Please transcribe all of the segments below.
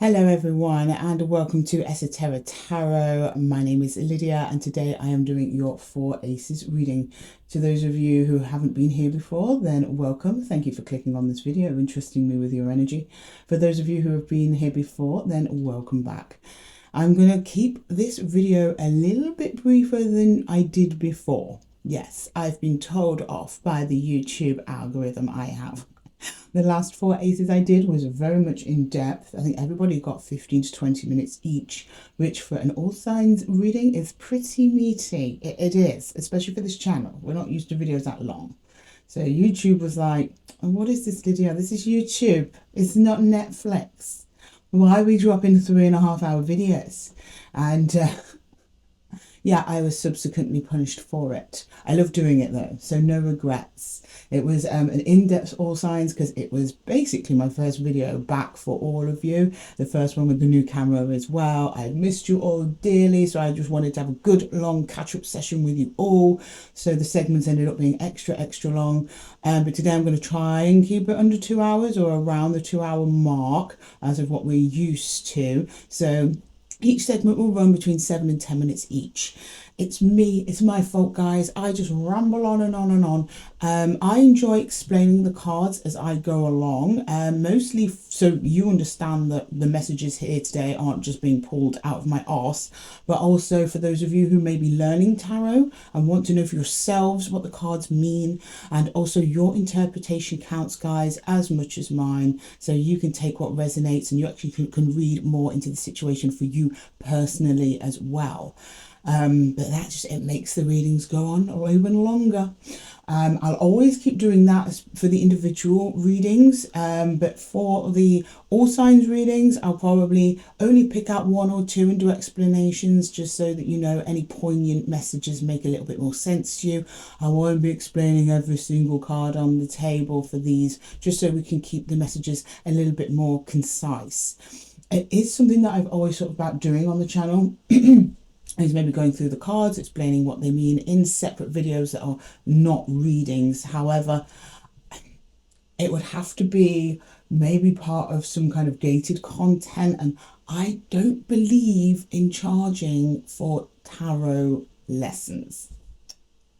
Hello everyone and welcome to Esoteric Tarot. My name is Lydia and today I am doing your 4 Aces reading. To those of you who haven't been here before, then welcome. Thank you for clicking on this video and trusting me with your energy. For those of you who have been here before, then welcome back. I'm going to keep this video a little bit briefer than I did before. Yes, I've been told off by the YouTube algorithm. I have. The last 4 Aces I did was very much in depth. I think everybody got 15 to 20 minutes each, which for an all signs reading is pretty meaty. It is, especially for this channel. We're not used to videos that long. So YouTube was like, oh, what is this video? This is YouTube. It's not Netflix. Why are we dropping 3.5-hour videos? And yeah, I was subsequently punished for it. I love doing it though, so no regrets. It was an in-depth all signs because it was basically my first video back for all of you. The first one with the new camera as well. I missed you all dearly, so I just wanted to have a good long catch-up session with you all. So the segments ended up being extra long. But today I'm going to try and keep it under 2 hours or around the 2-hour mark as of what we're used to. So each segment will run between 7 and 10 minutes each. It's me, it's my fault, guys. I just ramble on and on and on. I enjoy explaining the cards as I go along, mostly so you understand that the messages here today aren't just being pulled out of my arse, but also for those of you who may be learning tarot and want to know for yourselves what the cards mean, and also your interpretation counts, guys, as much as mine, so you can take what resonates and you actually can read more into the situation for you personally as well. But that just, it makes the readings go on even longer. I'll always keep doing that for the individual readings, but for the all signs readings, I'll probably only pick out 1 or 2 and do explanations just so that you know any poignant messages make a little bit more sense to you. I won't be explaining every single card on the table for these, just so we can keep the messages a little bit more concise. It is something that I've always thought about doing on the channel. Is maybe going through the cards, explaining what they mean in separate videos that are not readings. However, it would have to be maybe part of some kind of gated content, and I don't believe in charging for tarot lessons.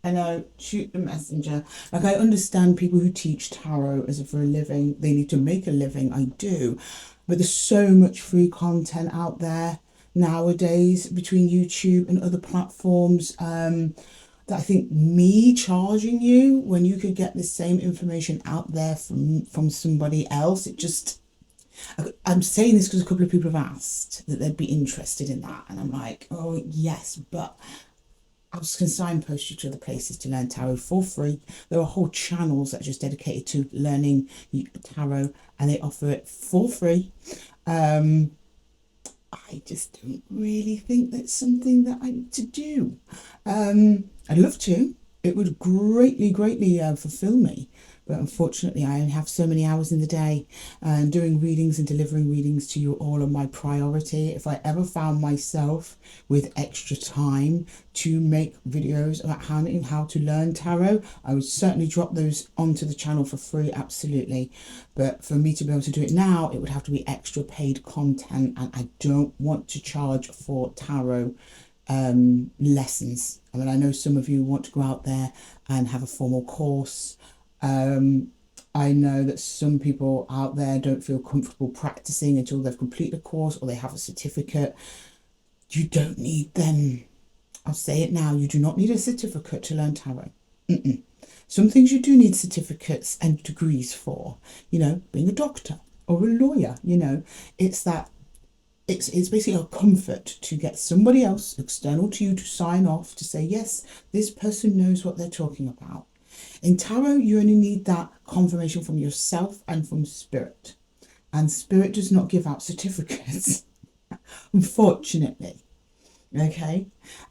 I know, shoot the messenger. Like, I understand people who teach tarot as for a living, they need to make a living, I do, but there's so much free content out there nowadays between YouTube and other platforms, that I think me charging you when you could get the same information out there from somebody else, it just, I'm saying this because a couple of people have asked that they'd be interested in that, and I'm like, oh yes, but I was going to signpost you to other places to learn tarot for free. There are whole channels that are just dedicated to learning tarot, and they offer it for free. I just don't really think that's something that I need to do. I'd love to. It would greatly fulfill me. But unfortunately, I only have so many hours in the day, and doing readings and delivering readings to you all are my priority. If I ever found myself with extra time to make videos about how to learn tarot, I would certainly drop those onto the channel for free, absolutely. But for me to be able to do it now, it would have to be extra paid content, and I don't want to charge for tarot lessons. I mean, I know some of you want to go out there and have a formal course. I know that some people out there don't feel comfortable practicing until they've completed a course or they have a certificate. You don't need them. I'll say it now. You do not need a certificate to learn tarot. Some things you do need certificates and degrees for, you know, being a doctor or a lawyer, you know, it's that it's basically a comfort to get somebody else external to you to sign off to say, yes, this person knows what they're talking about. In tarot, you only need that confirmation from yourself and from spirit. And spirit does not give out certificates, unfortunately. Okay.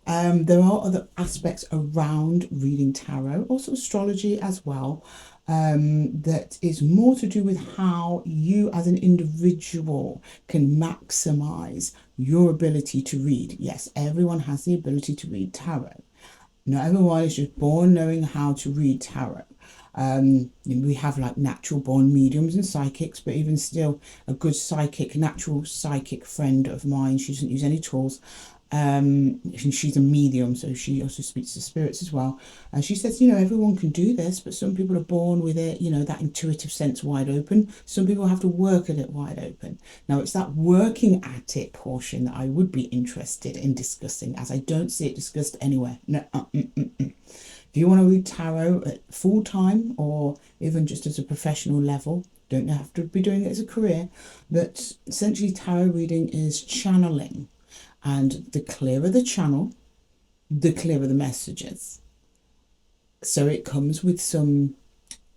There are other aspects around reading tarot, also astrology as well, that is more to do with how you as an individual can maximize your ability to read. Yes, everyone has the ability to read tarot. Not everyone is just born knowing how to read tarot. We have like natural born mediums and psychics, but even still, a good psychic, natural psychic friend of mine, she doesn't use any tools. And she's a medium, so she also speaks to spirits as well. And she says, everyone can do this, but some people are born with it, that intuitive sense wide open. Some people have to work at it wide open. Now, it's that working at it portion that I would be interested in discussing, as I don't see it discussed anywhere. No, If you want to read tarot at full time or even just as a professional level, don't have to be doing it as a career, but essentially tarot reading is channeling. And the clearer the channel, the clearer the messages. So it comes with some,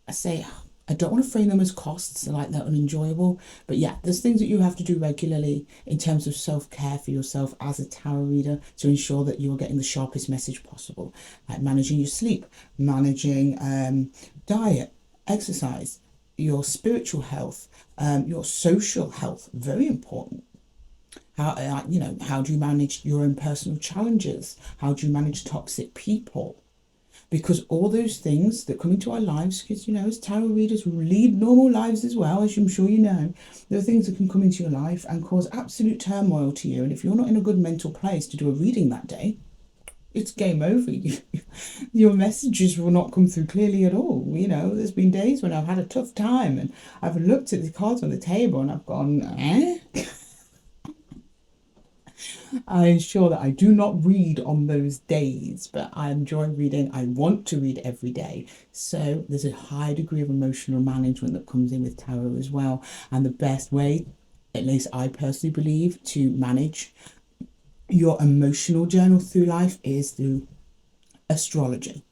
I don't want to frame them as costs, like they're unenjoyable. But yeah, there's things that you have to do regularly in terms of self-care for yourself as a tarot reader to ensure that you're getting the sharpest message possible. Like managing your sleep, managing diet, exercise, your spiritual health, your social health, very important. How do you manage your own personal challenges? How do you manage toxic people? Because all those things that come into our lives, because, as tarot readers lead normal lives as well, as I'm sure you know, there are things that can come into your life and cause absolute turmoil to you. And if you're not in a good mental place to do a reading that day, it's game over. Your messages will not come through clearly at all. There's been days when I've had a tough time and I've looked at the cards on the table and I've gone, eh? I ensure that I do not read on those days, but I enjoy reading. I want to read every day. So there's a high degree of emotional management that comes in with tarot as well. And the best way, at least I personally believe, to manage your emotional journal through life is through astrology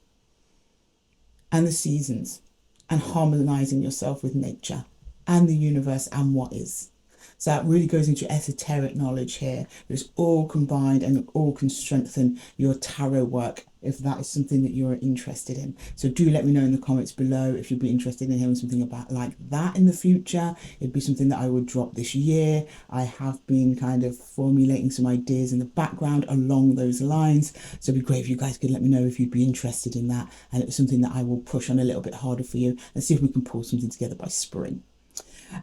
and the seasons and harmonizing yourself with nature and the universe and what is. So that really goes into esoteric knowledge here. It's all combined and all can strengthen your tarot work if that is something that you're interested in. So do let me know in the comments below if you'd be interested in hearing something about like that in the future. It'd be something that I would drop this year. I have been kind of formulating some ideas in the background along those lines. So it'd be great if you guys could let me know if you'd be interested in that. And it's something that I will push on a little bit harder for you and see if we can pull something together by spring.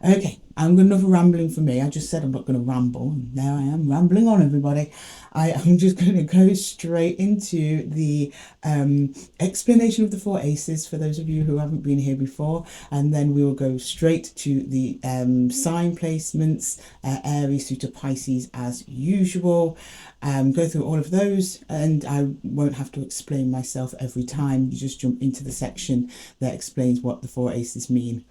Okay, I'm good enough rambling for me. I just said I'm not going to ramble, and there I am rambling on, everybody. I am just going to go straight into the explanation of the 4 aces for those of you who haven't been here before, and then we will go straight to the sign placements, Aries through to Pisces as usual. Go through all of those, and I won't have to explain myself every time. You just jump into the section that explains what the 4 aces mean.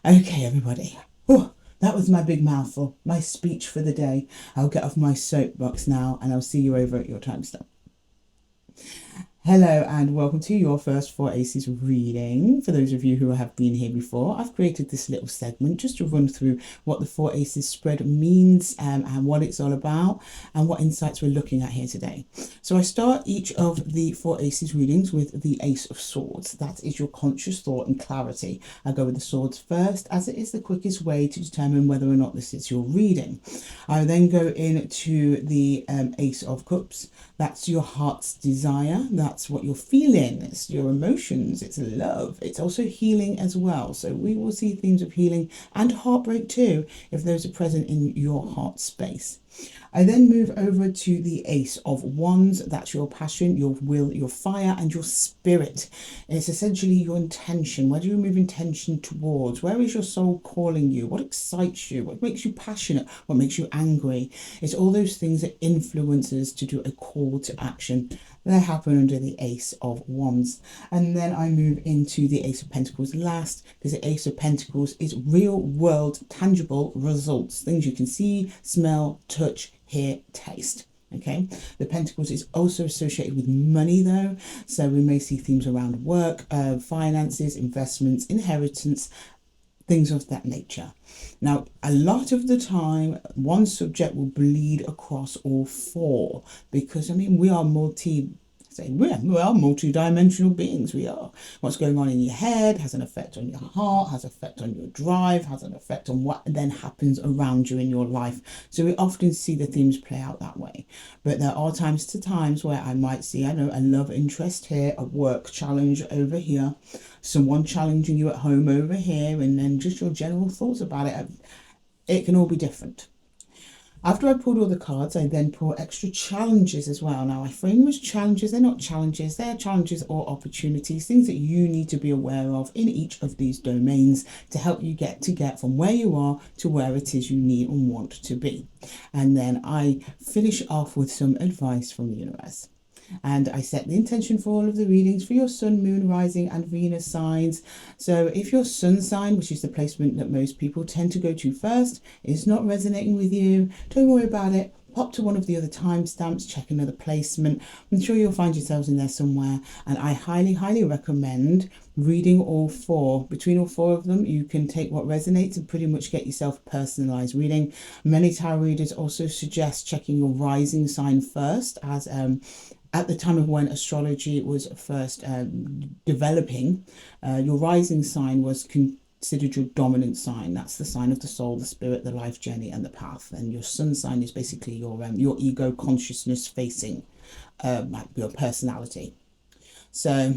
Okay, everybody. Oh, that was my big mouthful, my speech for the day. I'll get off my soapbox now and I'll see you over at your timestamp. Hello and welcome to your first 4 aces reading. For those of you who have been here before, I've created this little segment just to run through what the 4 aces spread means and what it's all about and what insights we're looking at here today. So I start each of the 4 aces readings with the Ace of Swords. That is your conscious thought and clarity. I go with the swords first as it is the quickest way to determine whether or not this is your reading. I then go into the Ace of Cups. That's your heart's desire. That's what you're feeling. It's your emotions. It's love. It's also healing as well. So we will see themes of healing and heartbreak too, if those are present in your heart space. I then move over to the Ace of Wands. That's your passion, your will, your fire, and your spirit. It's essentially your intention. Where do you move intention towards? Where is your soul calling you? What excites you? What makes you passionate? What makes you angry? It's all those things that influence us to do a call to action. They happen under the Ace of Wands. And then I move into the Ace of Pentacles last, because the Ace of Pentacles is real world, tangible results. Things you can see, smell, touch, hear, taste. Okay, the Pentacles is also associated with money though. So we may see themes around work, finances, investments, inheritance, things of that nature. Now, a lot of the time, one subject will bleed across all 4 because, I mean, we are multi Say, we are multi-dimensional beings. We are. What's going on in your head has an effect on your heart, has an effect on your drive, has an effect on what then happens around you in your life. So we often see the themes play out that way. But there are times where I might see, I know, a love interest here, a work challenge over here, someone challenging you at home over here, and then just your general thoughts about it. It can all be different. After I pulled all the cards, I then pull extra challenges as well. Now, I frame them as challenges. They're not challenges. They're challenges or opportunities, things that you need to be aware of in each of these domains to help you get from where you are to where it is you need and want to be. And then I finish off with some advice from the universe. And I set the intention for all of the readings for your sun, moon, rising and Venus signs. So if your sun sign, which is the placement that most people tend to go to first, is not resonating with you, don't worry about it. Pop to one of the other timestamps, check another placement. I'm sure you'll find yourselves in there somewhere. And I highly, highly recommend reading all four. Between all four of them, you can take what resonates and pretty much get yourself a personalized reading. Many tarot readers also suggest checking your rising sign first, as at the time of when astrology was first developing, your rising sign was considered your dominant sign. That's the sign of the soul, the spirit, the life journey, and the path. And your sun sign is basically your ego consciousness facing, like your personality. So,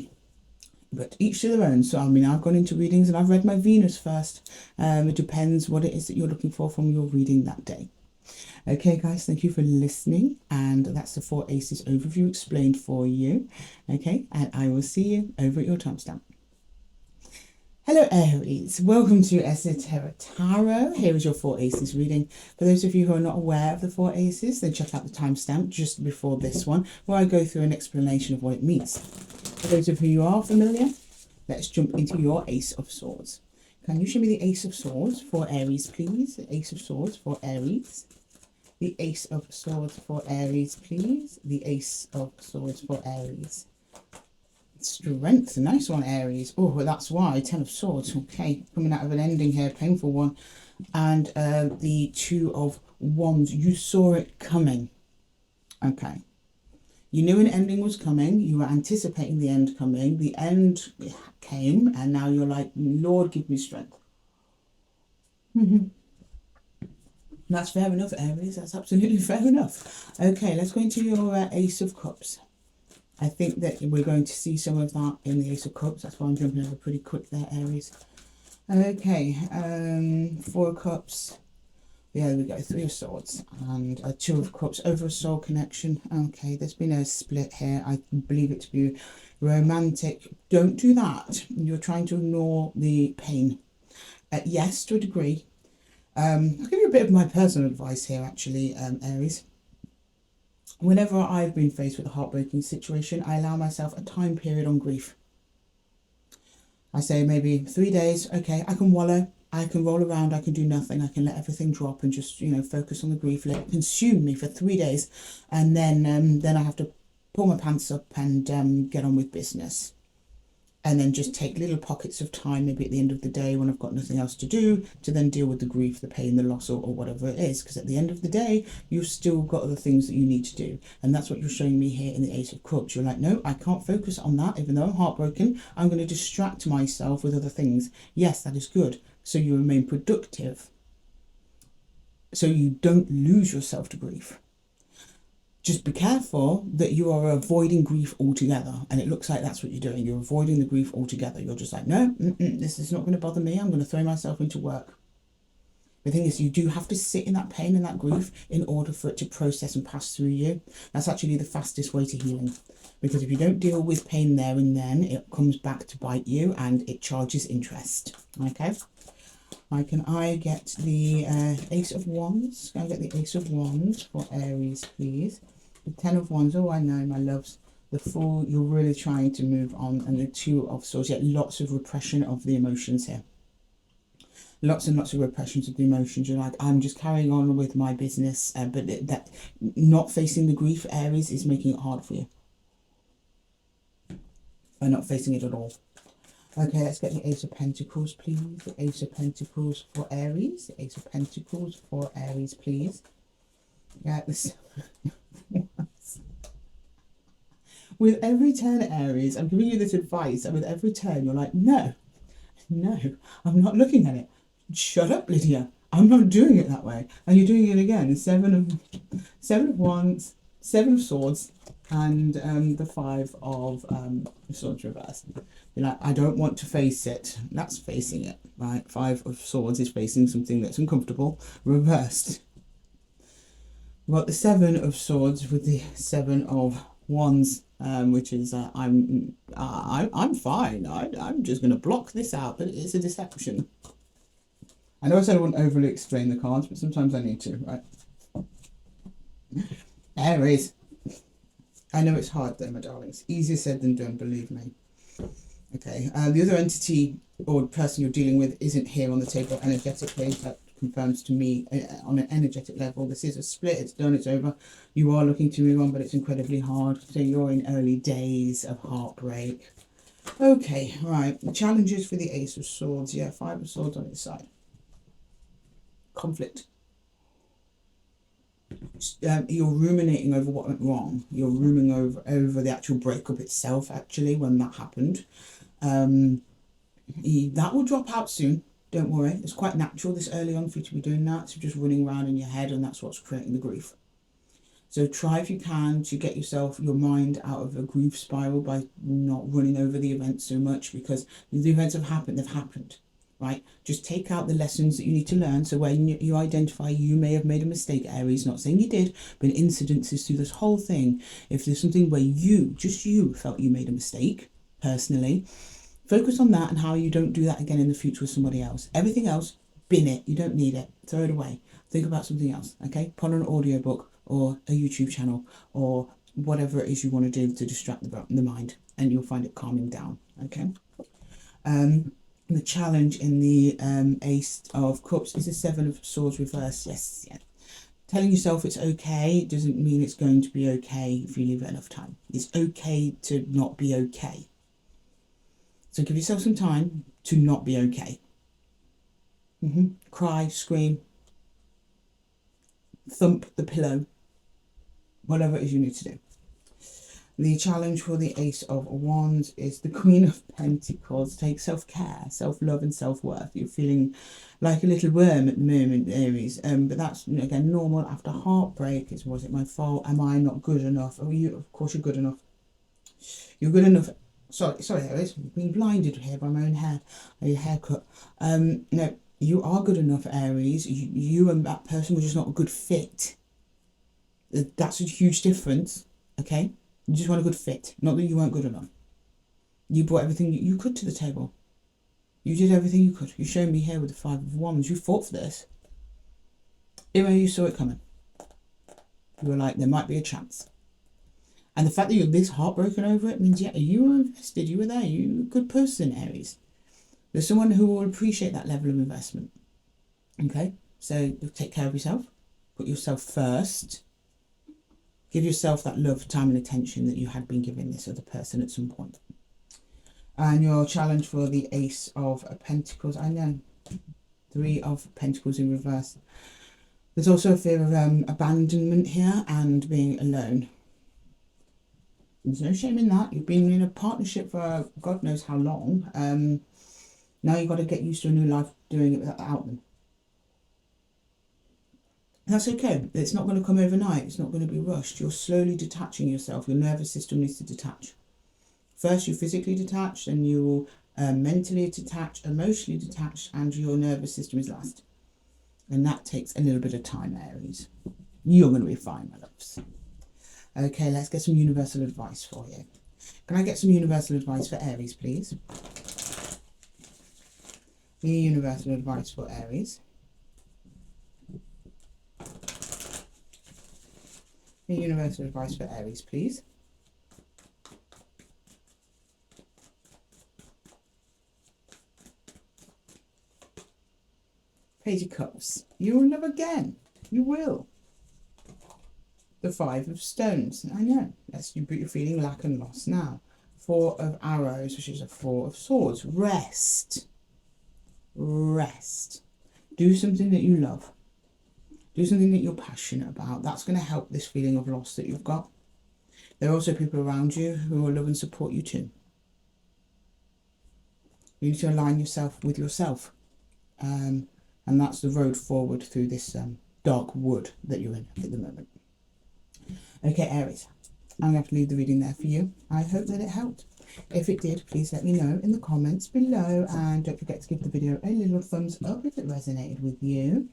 but each to their own. So, I mean, I've gone into readings and I've read my Venus first. It depends what it is that you're looking for from your reading that day. Okay, guys, thank you for listening. And that's the 4 Aces overview explained for you. Okay, and I will see you over at your timestamp. Hello, Aries. Welcome to Esoteric Tarot. Here is your 4 Aces reading. For those of you who are not aware of the 4 Aces, then check out the timestamp just before this one, where I go through an explanation of what it means. For those of you who are familiar, let's jump into your Ace of Swords. Can you show me the Ace of Swords for Aries, please? The Ace of Swords for Aries. The Ace of Swords for Aries, please. The Ace of Swords for Aries. Strength, a nice one, Aries. Oh, well, that's why. 10 of Swords. Okay, coming out of an ending here, painful one. And the 2 of Wands. You saw it coming. Okay. You knew an ending was coming. You were anticipating the end coming. The end came, and now you're like, Lord, give me strength. That's fair enough, Aries. That's absolutely fair enough. Okay, let's go into your Ace of Cups. I think that we're going to see some of that in the Ace of Cups. That's why I'm jumping over pretty quick there, Aries. Okay, 4 of Cups. Yeah, there we go. 3 of Swords and 2 of Cups over a soul connection. Okay, there's been a split here. I believe it to be romantic. Don't do that. You're trying to ignore the pain. Yes, to a degree. I'll give you a bit of my personal advice here, actually, Aries. Whenever I've been faced with a heartbreaking situation, I allow myself a time period on grief. I say maybe 3 days. Okay, I can wallow, I can roll around, I can do nothing, I can let everything drop and just, you know, focus on the grief, let it consume me for 3 days, and then I have to pull my pants up and get on with business. And then just take little pockets of time, maybe at the end of the day when I've got nothing else to do, to then deal with the grief, the pain, the loss, or whatever it is. Because at the end of the day, you've still got other things that you need to do. And that's what you're showing me here in the Ace of Cups. You're like, no, I can't focus on that. Even though I'm heartbroken, I'm going to distract myself with other things. Yes, that is good. So you remain productive. So you don't lose yourself to grief. Just be careful that you are avoiding grief altogether. And it looks like that's what you're doing. You're avoiding the grief altogether. You're just like, no, this is not going to bother me. I'm going to throw myself into work. The thing is, you do have to sit in that pain and that grief in order for it to process and pass through you. That's actually the fastest way to healing. Because if you don't deal with pain there and then, it comes back to bite you and it charges interest. Okay? Can I get the Ace of Wands? Can I get the Ace of Wands for Aries, please? The 10 of Wands, oh, I know, my loves. The Fool, you're really trying to move on. And the 2 of Swords, yeah, lots of repression of the emotions here. Lots and lots of repressions of the emotions. You're like, I'm just carrying on with my business. But that not facing the grief, Aries, is making it hard for you. Or not facing it at all. Okay, let's get the Ace of Pentacles, please. The Ace of Pentacles for Aries. The Ace of Pentacles for Aries, please. Yeah, this... With every turn, Aries, I'm giving you this advice, and with every turn, you're like, no, no, I'm not looking at it. Shut up, Lydia. I'm not doing it that way. And you're doing it again. Seven of Wands, Seven of Swords, and the Five of Swords reversed. You're like, I don't want to face it. That's facing it, right? Five of Swords is facing something that's uncomfortable, reversed. We've got the Seven of Swords with the Seven of Wands, which is I'm fine. I'm just going to block this out, but it's a deception. I know I said I wouldn't overly explain the cards, but sometimes I need to, right? Aries. I know it's hard though, my darlings. Easier said than done, believe me. Okay, the other entity or person you're dealing with isn't here on the table energetically. That confirms to me on an energetic level, this is a split, it's done, it's over. You are looking to move on, but it's incredibly hard. So you're in early days of heartbreak. Okay, right. The challenges for the Ace of Swords. Yeah, Five of Swords on its side. Conflict. You're ruminating over what went wrong. You're ruminating over the actual breakup itself, actually, when that happened. That will drop out soon. Don't worry. It's quite natural this early on for you to be doing that. So just running around in your head, and that's what's creating the grief. So try if you can to get your mind out of a grief spiral by not running over the events so much, because the events have happened, they've happened. Right, just take out the lessons that you need to learn. So when you identify you may have made a mistake, Aries, not saying you did, but incidences through this whole thing, if there's something where just you felt you made a mistake personally, focus on that and how you don't do that again in the future with somebody else. Everything else, bin it. You don't need it. Throw it away. Think about something else. Okay, put on an audiobook or a YouTube channel or whatever it is you want to do to distract the mind, and you'll find it calming down. Okay. The challenge in the Ace of Cups is the Seven of Swords reversed. Yes, yeah. Telling yourself it's okay doesn't mean it's going to be okay if you leave it enough time. It's okay to not be okay. So give yourself some time to not be okay. Cry, scream, thump the pillow, whatever it is you need to do. The challenge for the Ace of Wands is the Queen of Pentacles. Take self-care, self-love and self-worth. You're feeling like a little worm at the moment, Aries. But that's, again, normal after heartbreak. Was it my fault? Am I not good enough? Oh, of course you're good enough. You're good enough. Sorry, Aries. I'm being blinded here by my own hair, your haircut. No, you are good enough, Aries. You and that person were just not a good fit. That's a huge difference, okay? You just want a good fit. Not that you weren't good enough. You brought everything you could to the table. You did everything you could. You showed me here with the Five of Wands. You fought for this. Even though you saw it coming. You were like, there might be a chance. And the fact that you're this heartbroken over it means, yeah, you were invested. You were there. You're a good person, Aries. There's someone who will appreciate that level of investment. Okay? So take care of yourself. Put yourself first. Give yourself that love, time and attention that you had been giving this other person at some point. And your challenge for the Ace of Pentacles, I know, Three of Pentacles in reverse. There's also a fear of abandonment here and being alone. There's no shame in that. You've been in a partnership for God knows how long. Now you've got to get used to a new life doing it without them. That's okay. It's not going to come overnight. It's not going to be rushed. You're slowly detaching yourself. Your nervous system needs to detach. First, you physically detach, then you'll mentally detach, emotionally detach, and your nervous system is last. And that takes a little bit of time, Aries. You're going to be fine, my loves. Okay, let's get some universal advice for you. Can I get some universal advice for Aries, please? The universal advice for Aries. The universal advice for Aries, please. Page of Cups. You will love again. You will. The Five of Stones. I know. You're feeling lack and loss now. Four of Arrows, which is a Four of Swords. Rest. Rest. Do something that you love. Do something that you're passionate about. That's going to help this feeling of loss that you've got. There are also people around you who will love and support you too. You need to align yourself with yourself. And that's the road forward through this dark wood that you're in at the moment. Okay, Aries, I'm going to have to leave the reading there for you. I hope that it helped. If it did, please let me know in the comments below, and don't forget to give the video a little thumbs up if it resonated with you.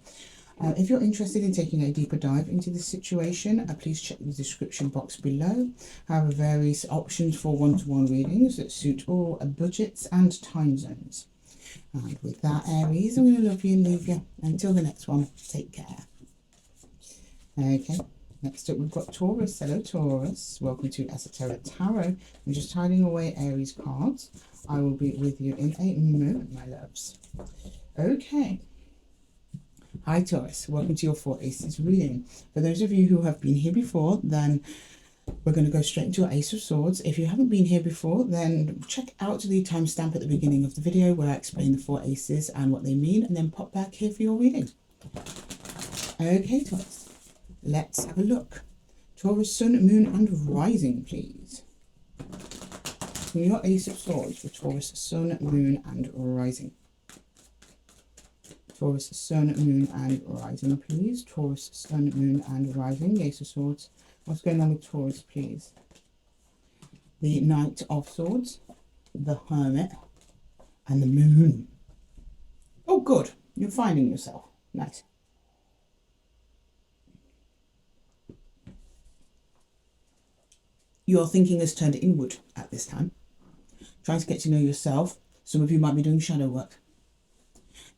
If you're interested in taking a deeper dive into this situation, please check the description box below. I have various options for one-to-one readings that suit all budgets and time zones. And with that, Aries, I'm going to love you and leave you. Until the next one, take care. Okay. Next up, we've got Taurus. Hello, Taurus. Welcome to Esoteric Tarot. I'm just hiding away Aries cards. I will be with you in a moment, my loves. Okay. Hi, Taurus. Welcome to your 4 Aces reading. For those of you who have been here before, then we're going to go straight into your Ace of Swords. If you haven't been here before, then check out the timestamp at the beginning of the video where I explain the 4 Aces and what they mean, and then pop back here for your reading. Okay, Taurus. Let's have a look. Taurus, Sun, Moon, and Rising, please. Your Ace of Swords for Taurus, Sun, Moon, and Rising. Taurus, Sun, Moon, and Rising, please. Taurus, Sun, Moon, and Rising. Ace of Swords. What's going on with Taurus, please? The Knight of Swords, the Hermit, and the Moon. Oh, good. You're finding yourself. Nice. Your thinking has turned inward at this time. Trying to get to know yourself. Some of you might be doing shadow work.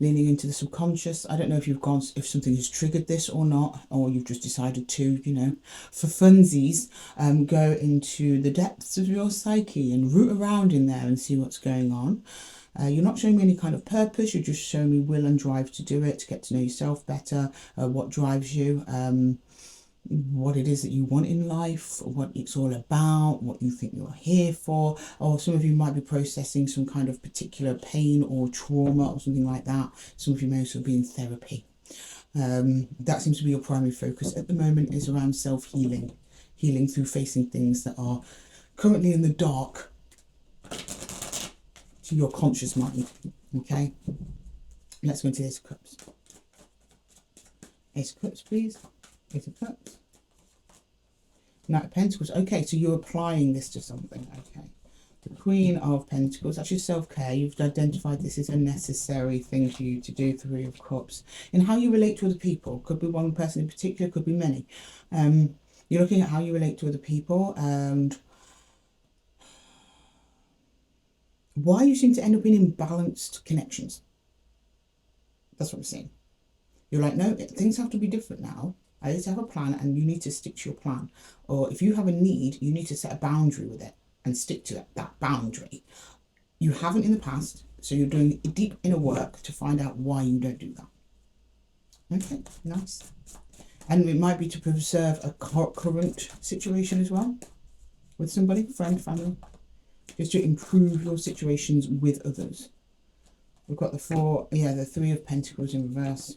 Leaning into the subconscious. I don't know if something has triggered this or not, or you've just decided to, for funsies, go into the depths of your psyche and root around in there and see what's going on. You're not showing me any kind of purpose. You're just showing me will and drive to do it, to get to know yourself better, what drives you, what it is that you want in life, what it's all about, what you think you're here for. Or some of you might be processing some kind of particular pain or trauma or something like that. Some of you may also be in therapy. That seems to be your primary focus at the moment, is around self-healing. Healing through facing things that are currently in the dark to your conscious mind. Okay, let's go into Ace of Cups. Ace of Cups, please. Ace of Cups. Knight of Pentacles. Okay, so you're applying this to something. Okay. The Queen of Pentacles. That's your self-care. You've identified this as a necessary thing for you to do. 3 of Cups. In how you relate to other people. Could be one person in particular, could be many. You're looking at how you relate to other people and why you seem to end up in imbalanced connections. That's what I'm saying. You're like, no, things have to be different now. I need to have a plan and you need to stick to your plan. Or if you have a need, you need to set a boundary with it and stick to that boundary. You haven't in the past, so you're doing deep inner work to find out why you don't do that. Okay, nice. And it might be to preserve a current situation as well with somebody, friend, family, just to improve your situations with others. We've got the 3 of Pentacles in reverse.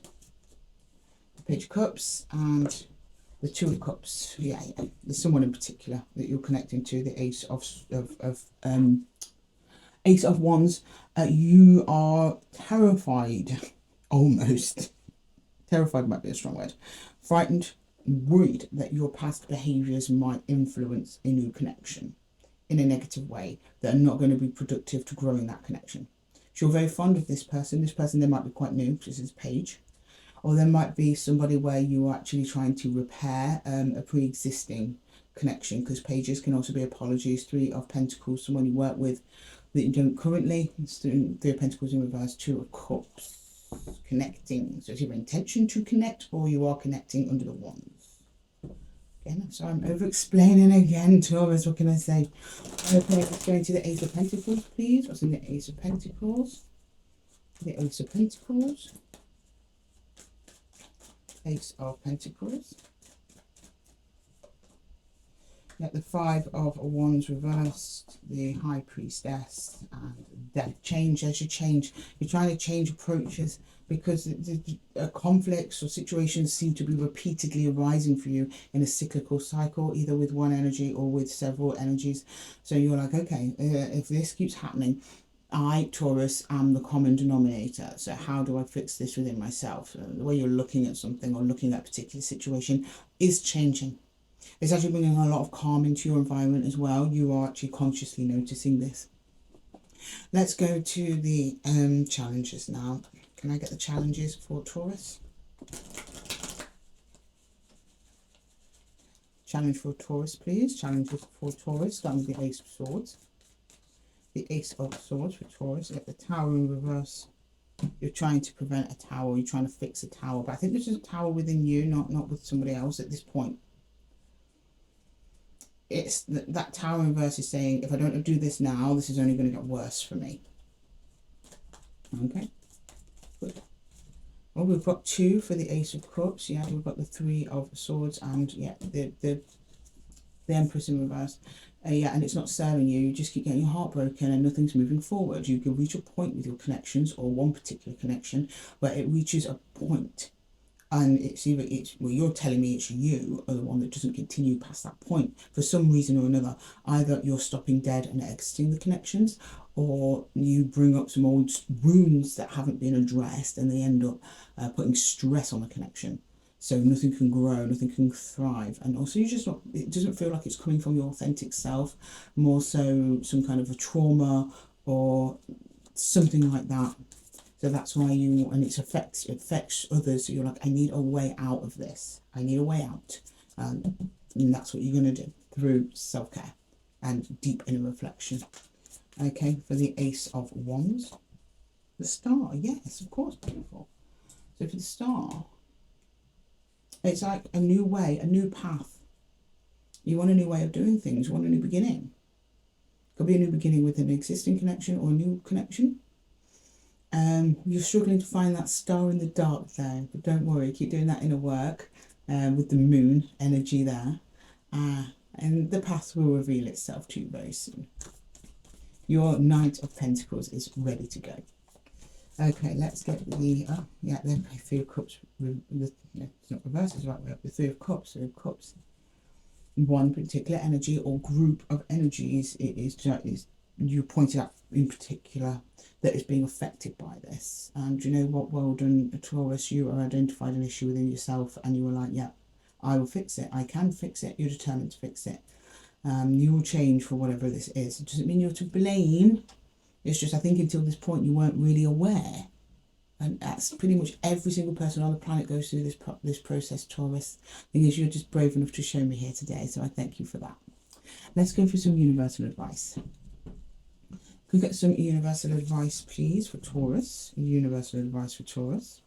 Page of Cups and the 2 of Cups. Yeah. There's someone in particular that you're connecting to. The Ace of Wands. You are terrified, almost. Terrified might be a strong word. Frightened, worried that your past behaviours might influence a new connection in a negative way that are not going to be productive to growing that connection. So you're very fond of this person. This person, they might be quite new, because this is Page. Or there might be somebody where you are actually trying to repair a pre-existing connection, because Pages can also be apologies. 3 of Pentacles, someone you work with that you don't currently. It's 3 of Pentacles in reverse, 2 of Cups. Connecting. So it's your intention to connect, or you are connecting under the wands. Again, so I'm over-explaining again, Taurus. What can I say? Okay, let's go into the Ace of Pentacles, please. What's in the Ace of Pentacles? The Ace of Pentacles. Ace of Pentacles. Get the 5 of Wands reversed, the High Priestess, and Death. Change as you change. You're trying to change approaches because conflicts or situations seem to be repeatedly arising for you in a cyclical cycle, either with one energy or with several energies. So you're like, okay, if this keeps happening, I, Taurus, am the common denominator. So how do I fix this within myself? The way you're looking at something or looking at a particular situation is changing. It's actually bringing a lot of calm into your environment as well. You are actually consciously noticing this. Let's go to the challenges now. Can I get the challenges for Taurus? Challenge for Taurus, please. Challenges for Taurus, starting with the Ace of Swords. The Ace of Swords for Taurus. Get the Tower in reverse. You're trying to prevent a tower. You're trying to fix a tower. But I think this is a tower within you, not with somebody else at this point. It's that Tower in reverse is saying, if I don't do this now, this is only going to get worse for me. Okay. Good. Well, we've got 2 for the Ace of Cups. Yeah, we've got the 3 of Swords and, yeah, the Empress in reverse. Yeah, and it's not serving you. You just keep getting your heart broken and nothing's moving forward. You can reach a point with your connections, or one particular connection, where it reaches a point, and it's either well, you're telling me it's you or the one that doesn't continue past that point for some reason or another. Either you're stopping dead and exiting the connections, or you bring up some old wounds that haven't been addressed and they end up putting stress on the connection. So nothing can grow, nothing can thrive. And also you just not, it doesn't feel like it's coming from your authentic self, more so some kind of a trauma or something like that. So that's why you, and it affects others. So you're like, I need a way out of this. I need a way out. And that's what you're going to do through self-care and deep inner reflection. Okay, for the Ace of Wands. The Star, yes, of course, beautiful. So for the Star, it's like a new way, a new path. You want a new way of doing things. You want a new beginning. Could be a new beginning with an existing connection or a new connection. You're struggling to find that star in the dark though, but don't worry, keep doing that inner work with the moon energy there. And the path will reveal itself to you very soon. Your Knight of Pentacles is ready to go. Okay, let's get the, the 3 of Cups, it's not reversed, it's right way up, the 3 of Cups, 3 of Cups. One particular energy or group of energies is you pointed out in particular that is being affected by this. And you know what, well done Taurus, you are identified an issue within yourself and you were like, yeah, I will fix it, I can fix it, you're determined to fix it. You will change for whatever this is. It doesn't mean you're to blame. It's just, I think until this point you weren't really aware. And that's pretty much every single person on the planet goes through this process, Taurus. The thing is, you're just brave enough to show me here today, so I thank you for that. Let's go for some universal advice. Could we get some universal advice, please, for Taurus? Universal advice for Taurus.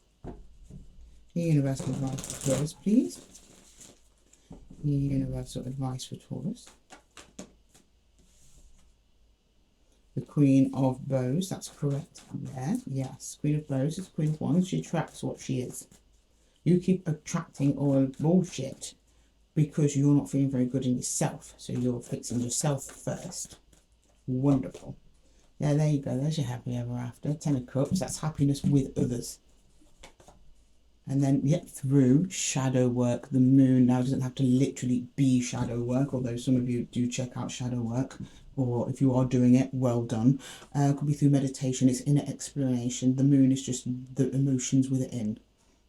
Universal advice for Taurus, please. Universal advice for Taurus. The Queen of Bows, that's correct there. Yes, Queen of Bows is Queen of Wands. She attracts what she is. You keep attracting all bullshit because you're not feeling very good in yourself. So you're fixing yourself first. Wonderful. Yeah, there you go. There's your happy ever after. 10 of Cups, that's happiness with others. And then, through shadow work, the moon now doesn't have to literally be shadow work, although some of you do check out shadow work, or if you are doing it, well done. Could be through meditation, it's inner exploration. The moon is just the emotions within.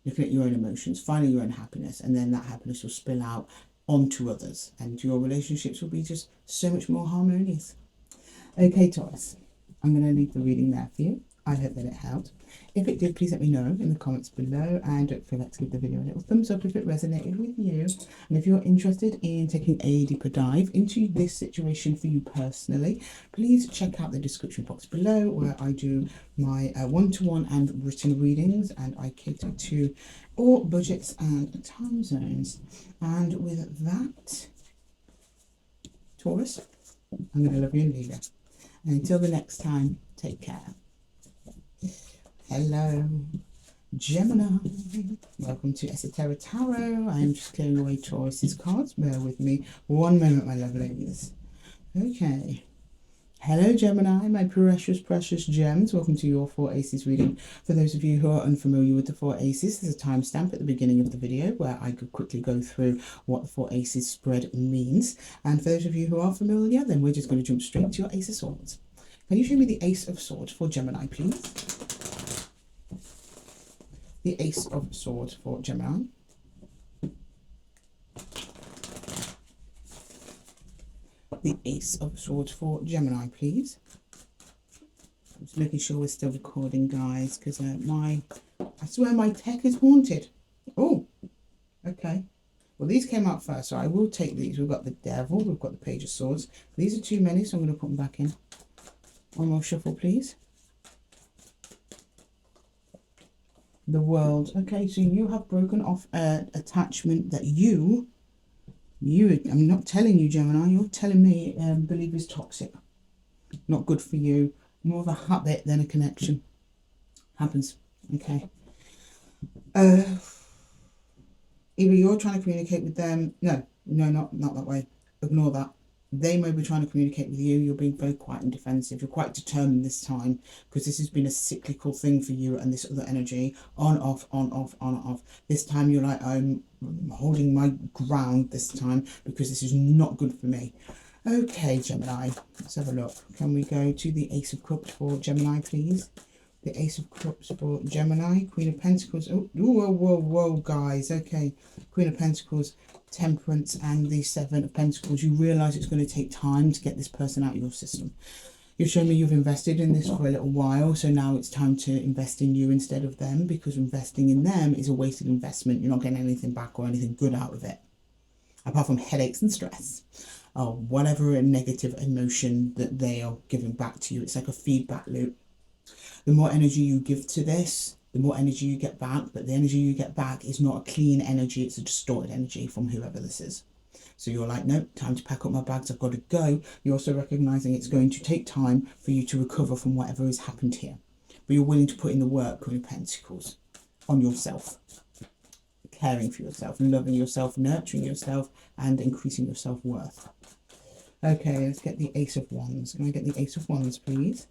Looking at your own emotions, finding your own happiness, and then that happiness will spill out onto others, and your relationships will be just so much more harmonious. Okay, Taurus, I'm going to leave the reading there for you. I hope that it helped. If it did, please let me know in the comments below, and don't forget to give the video a little thumbs up if it resonated with you. And if you're interested in taking a deeper dive into this situation for you personally, please check out the description box below where I do my one-to-one and written readings, and I cater to all budgets and time zones. And with that, Taurus, I'm going to love you and leave you. And until the next time, take care. Hello, Gemini. Welcome to Esoteric Tarot. I'm just clearing away Taurus's cards. Bear with me one moment, my love ladies. Okay. Hello Gemini, my precious gems. Welcome to your 4 Aces reading. For those of you who are unfamiliar with the 4 Aces, there's a timestamp at the beginning of the video where I could quickly go through what the 4 Aces spread means. And for those of you who are familiar, then we're just going to jump straight to your Ace of Swords. Can you show me the Ace of Swords for Gemini, please? The Ace of Swords for Gemini. The Ace of Swords for Gemini, please. I'm just making sure we're still recording, guys, because I swear my tech is haunted. Oh, okay. Well, these came out first, so I will take these. We've got the Devil, we've got the Page of Swords. These are too many, so I'm going to put them back in. One more shuffle, please. The World. Okay, so you have broken off an attachment that I'm not telling you, Gemini, you're telling me, believe is toxic. Not good for you. More of a habit than a connection. Happens. Okay. Either you're trying to communicate with them. No, not that way. Ignore that. They may be trying to communicate with you. You're being very quiet and defensive. You're quite determined this time because this has been a cyclical thing for you and this other energy. On, off, on, off, on, off. This time you're like, I'm holding my ground this time because this is not good for me. Okay, Gemini, let's have a look. Can we go to the Ace of Cups for Gemini, please? The Ace of Cups for Gemini. Queen of Pentacles. Oh, whoa, guys. Okay. Queen of Pentacles, Temperance, and the Seven of Pentacles. You realise it's going to take time to get this person out of your system. You've shown me you've invested in this for a little while, so now it's time to invest in you instead of them, because investing in them is a wasted investment. You're not getting anything back or anything good out of it, apart from headaches and stress, or whatever a negative emotion that they are giving back to you. It's like a feedback loop. The more energy you give to this, the more energy you get back, but the energy you get back is not a clean energy, it's a distorted energy from whoever this is. So you're like, no, time to pack up my bags, I've got to go. You're also recognising it's going to take time for you to recover from whatever has happened here. But you're willing to put in the work, Queen of Pentacles, on yourself. Caring for yourself, loving yourself, nurturing yourself, and increasing your self-worth. Okay, let's get the Ace of Wands. Can I get the Ace of Wands, please?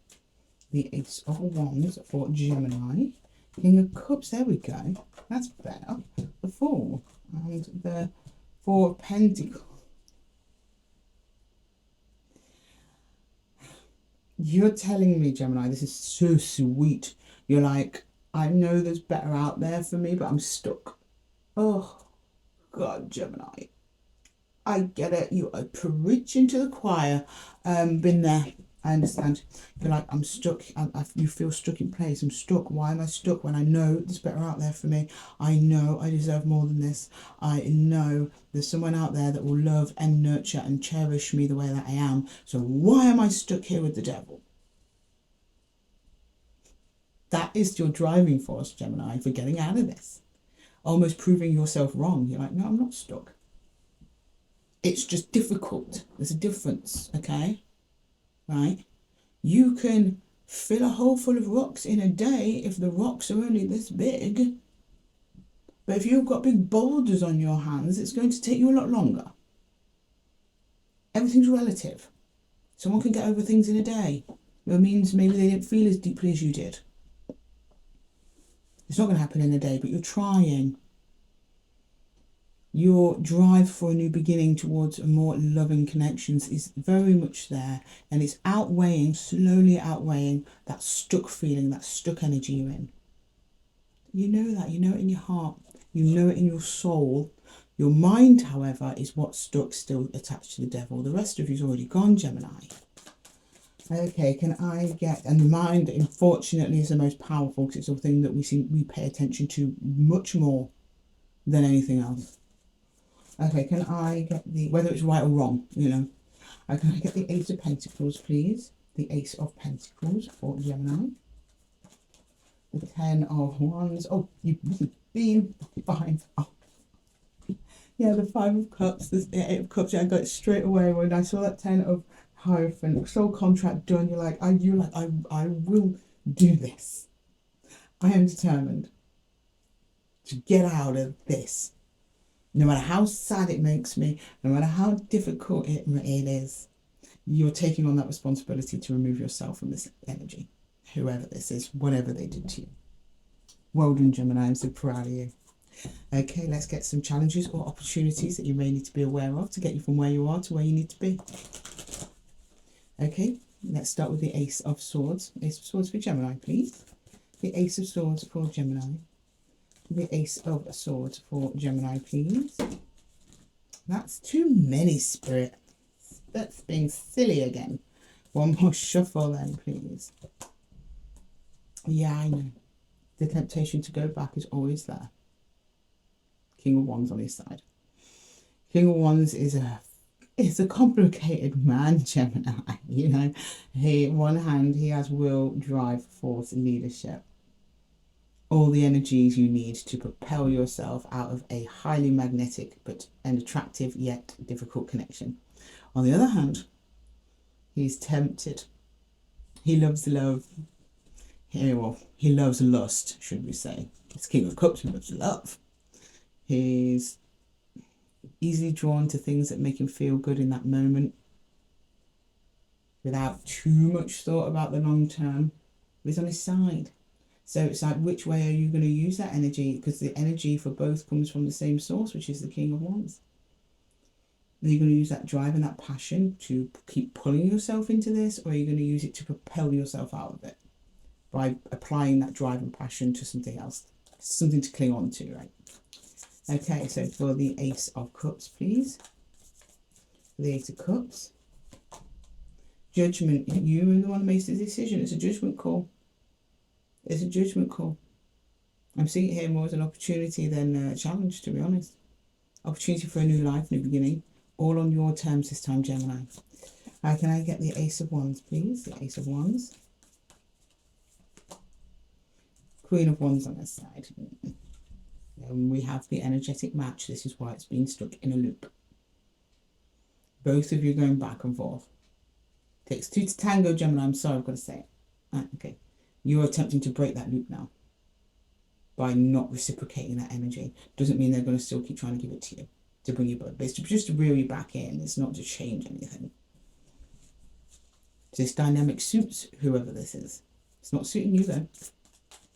The Ace of Wands for Gemini. King of Cups, there we go. That's better. The Fool and the Four of Pentacles. You're telling me, Gemini, this is so sweet. You're like, I know there's better out there for me, but I'm stuck. Oh, God, Gemini. I get it. You are preaching to the choir. Been there. I understand. You're like, I'm stuck. You feel stuck in place. I'm stuck. Why am I stuck when I know there's better out there for me? I know I deserve more than this. I know there's someone out there that will love and nurture and cherish me the way that I am. So why am I stuck here with the devil? That is your driving force, Gemini, for getting out of this. Almost proving yourself wrong. You're like, no, I'm not stuck. It's just difficult. There's a difference, okay? Right? You can fill a hole full of rocks in a day if the rocks are only this big. But if you've got big boulders on your hands, it's going to take you a lot longer. Everything's relative. Someone can get over things in a day. It means maybe they didn't feel as deeply as you did. It's not going to happen in a day, but you're trying. Your drive for a new beginning towards a more loving connections is very much there, and it's slowly outweighing that stuck feeling, that stuck energy you're in. You know that, you know it in your heart, you know it in your soul. Your mind, however, is what's stuck, still attached to the devil. The rest of you's already gone, Gemini. Okay, can I get, and the mind, unfortunately, is the most powerful because it's the thing that we pay attention to much more than anything else. Okay, can I get the, whether it's right or wrong, you know. Can I get the Ace of Pentacles, please? The Ace of Pentacles for Gemini. The Ten of Wands. Oh, you've been fine. Oh. Yeah, the Five of Cups, the Eight of Cups. Yeah, I got it straight away when I saw that Ten of Hierophant. Soul contract done. You're like, I will do this. I am determined to get out of this. No matter how sad it makes me, no matter how difficult it is, You're taking on that responsibility to remove yourself from this energy, whoever this is, whatever they did to you. Well done, Gemini. I'm so proud of you. Okay, let's get some challenges or opportunities that you may need to be aware of to get you from where you are to where you need to be. Okay, let's start with the Ace of Swords. Ace of Swords for Gemini, please. The Ace of Swords for Gemini. The Ace of Swords for Gemini, please. That's too many, Spirit. That's being silly again. One more shuffle then, please. Yeah, I know. The temptation to go back is always there. King of Wands on his side. King of Wands is a complicated man, Gemini. You know, on one hand, he has will, drive, force, leadership. All the energies you need to propel yourself out of a highly magnetic but an attractive yet difficult connection. On the other hand, he's tempted. He loves love. He loves lust, should we say. It's King of Cups, he loves love. He's easily drawn to things that make him feel good in that moment without too much thought about the long term. But he's on his side. So it's like, which way are you going to use that energy? Because the energy for both comes from the same source, which is the King of Wands. Are you going to use that drive and that passion to keep pulling yourself into this, or are you going to use it to propel yourself out of it by applying that drive and passion to something else, something to cling on to, right? Okay, so for the Ace of Cups, please. For the Ace of Cups. Judgment. You are the one who makes the decision. It's a judgment call. It's a judgment call. I'm seeing it here more as an opportunity than a challenge, to be honest. Opportunity for a new life, new beginning. All on your terms this time, Gemini. Can I get the Ace of Wands, please? The Ace of Wands. Queen of Wands on this side. And we have the energetic match. This is why it's been stuck in a loop. Both of you going back and forth. Takes two to tango, Gemini. I'm sorry, I've got to say it. Okay. You're attempting to break that loop now by not reciprocating that energy. Doesn't mean they're going to still keep trying to give it to you, to bring you back. But it's just to reel you back in. It's not to change anything. This dynamic suits whoever this is. It's not suiting you though.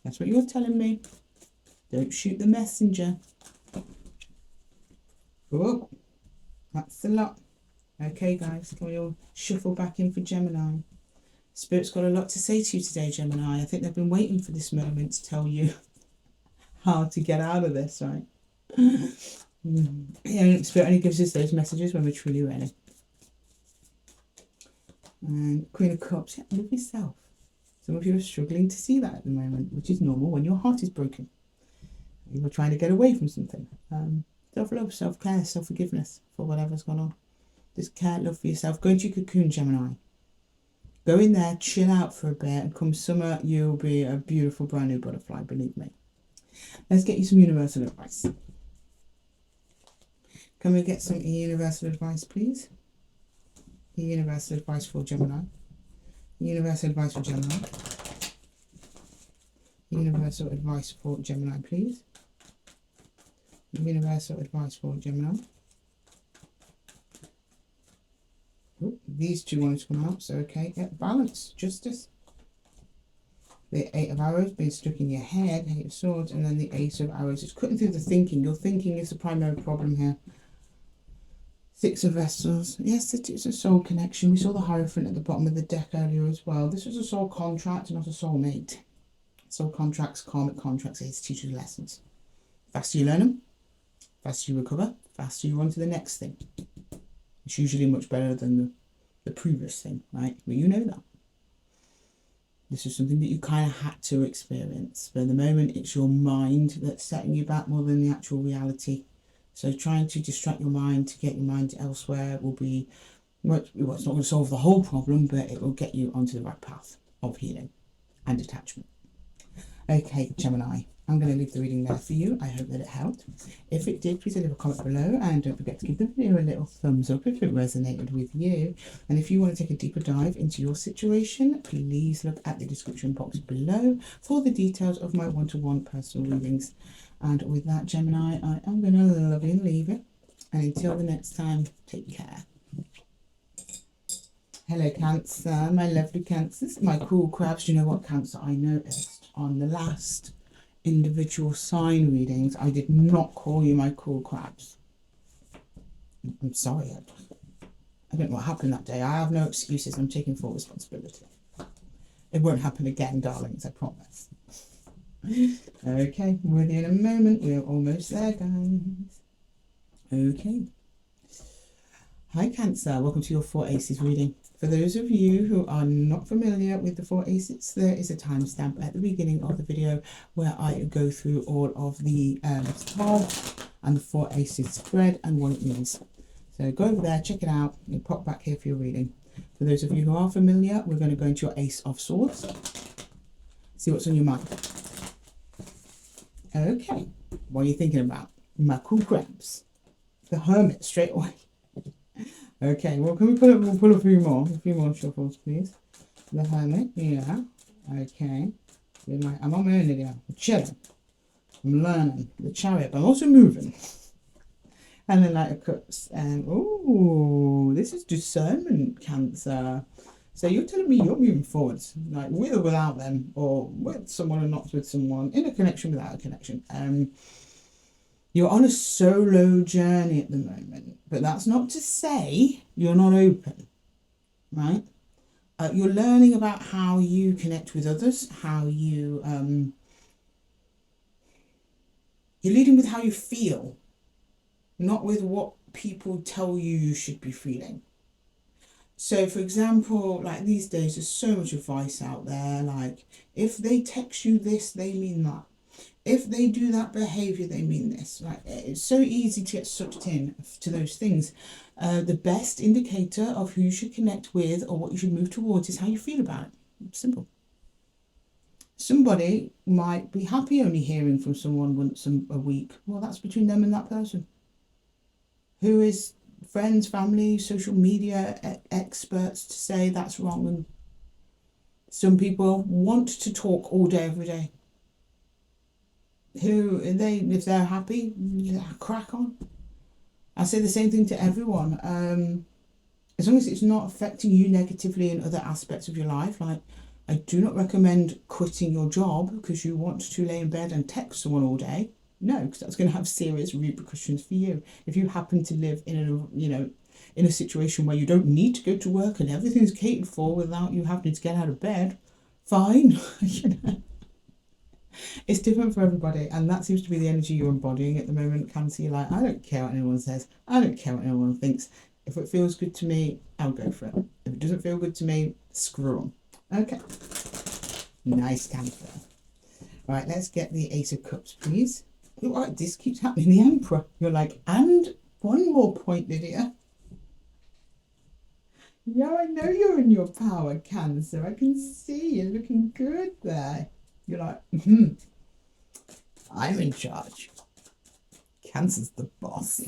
That's what you're telling me. Don't shoot the messenger. Oh, that's a lot. Okay, guys, can we all shuffle back in for Gemini? Spirit's got a lot to say to you today, Gemini. I think they've been waiting for this moment to tell you how to get out of this, right? Yeah, Spirit only gives us those messages when we're truly ready. And Queen of Cups, yeah, love yourself. Some of you are struggling to see that at the moment, which is normal when your heart is broken. You're trying to get away from something. Self-love, self-care, self-forgiveness for whatever's gone on. Just care, love for yourself. Go into your cocoon, Gemini. Go in there, chill out for a bit, and come summer, you'll be a beautiful brand new butterfly, believe me. Let's get you some universal advice. Can we get some universal advice, please? Universal advice for Gemini. Universal advice for Gemini. Universal advice for Gemini, please. Universal advice for Gemini. Oh, these two wanted to come out, so okay. Yeah, balance, justice. The Eight of Arrows being stuck in your head, Eight of Swords, and then the Ace of Arrows. It's cutting through the thinking. Your thinking is the primary problem here. Six of Vessels. Yes, it is a soul connection. We saw the Hierophant at the bottom of the deck earlier as well. This was a soul contract, not a soul mate. Soul contracts, karmic contracts, here to teach you lessons. Faster you learn them, faster you recover, faster you on to the next thing. It's usually much better than the previous thing, right? Well, you know that. This is something that you kind of had to experience. But at the moment, it's your mind that's setting you back more than the actual reality. So trying to distract your mind, to get your mind elsewhere will be, well, it's not going to solve the whole problem, but it will get you onto the right path of healing and detachment. Okay, Gemini, I'm going to leave the reading there for you. I hope that it helped. If it did, please leave a comment below, and don't forget to give the video a little thumbs up if it resonated with you. And if you want to take a deeper dive into your situation, please look at the description box below for the details of my one-to-one personal readings. And with that, Gemini, I am going to love you and leave it. And until the next time, take care. Hello, Cancer, my lovely Cancers, my cool crabs. Do you know what, Cancer? I noticed on the last individual sign readings, I did not call you my cool crabs. I'm sorry. I don't know what happened that day. I have no excuses. I'm taking full responsibility. It won't happen again, darlings, I promise. Okay, with you in a moment. We're almost there, guys. Okay. Hi, Cancer. Welcome to your 4 Aces reading. For those of you who are not familiar with the 4 Aces, there is a timestamp at the beginning of the video where I go through all of the cards and the 4 Aces spread and what it means. So go over there, check it out, and pop back here for your reading. For those of you who are familiar, we're going to go into your Ace of Swords. See what's on your mind. Okay, what are you thinking about? My cool crabs. The Hermit straight away. Okay, well, can we we'll pull a few more shuffles, please. The Hermit, yeah. Okay. I'm on my own video. I'm chilling. I'm learning. The Chariot, but I'm also moving. And the Knight of Cups. And, oh, this is discernment, Cancer. So you're telling me you're moving forwards, like with or without them, or with someone or not with someone, in a connection, without a connection. You're on a solo journey at the moment, but that's not to say you're not open, right? You're learning about how you connect with others, how you, you're leading with how you feel, not with what people tell you you should be feeling. So, for example, like these days, there's so much advice out there, like, if they text you this, they mean that. If they do that behavior, they mean this. Right? It's so easy to get sucked in to those things. The best indicator of who you should connect with or what you should move towards is how you feel about it. Simple. Somebody might be happy only hearing from someone once a week. Well, that's between them and that person. Who is friends, family, social media experts to say that's wrong? And some people want to talk all day, every day. If they're happy, crack on. I say the same thing to everyone. As long as it's not affecting you negatively in other aspects of your life, like I do not recommend quitting your job because you want to lay in bed and text someone all day. No, because that's going to have serious repercussions for you. If you happen to live in a situation where you don't need to go to work and everything's catered for without you having to get out of bed, fine. It's different for everybody, and that seems to be the energy you're embodying at the moment, Cancer. You're like, I don't care what anyone says. I don't care what anyone thinks. If it feels good to me, I'll go for it. If it doesn't feel good to me, screw them. Okay. Nice, Cancer. All right, let's get the Ace of Cups, please. Oh, this keeps happening. The Emperor. You're like, and one more point, Lydia. Yeah, I know you're in your power, Cancer. I can see you're looking good there. You're like, I'm in charge. Cancer's the boss.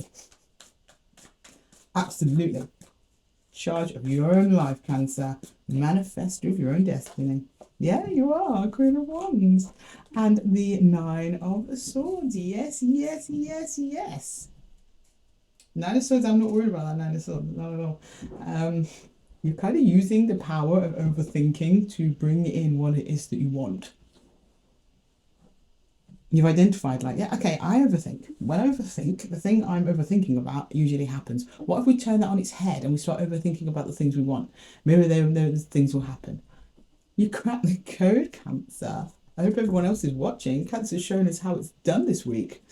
Absolutely. Charge of your own life, Cancer. Manifestor of your own destiny. Yeah, you are. Queen of Wands. And the 9 of Swords. Yes, yes, yes, yes. 9 of Swords, I'm not worried about that 9 of Swords. Not at all. You're kind of using the power of overthinking to bring in what it is that you want. You've identified, like, yeah, okay, I overthink. When I overthink, the thing I'm overthinking about usually happens. What if we turn that on its head and we start overthinking about the things we want? Maybe those things will happen. You cracked the code, Cancer. I hope everyone else is watching. Cancer's showing us how it's done this week.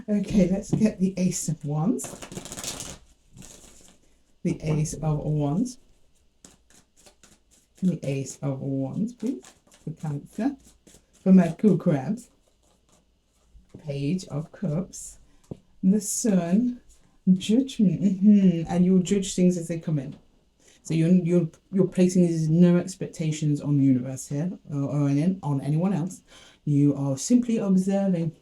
Okay, let's get the Ace of Wands. The Ace of Wands. The Ace of Wands, please, for Cancer. For my cool crabs. Page of Cups, the Sun, Judgment, and you'll judge things as they come in. So you're placing these no expectations on the universe here or on anyone else. You are simply observing.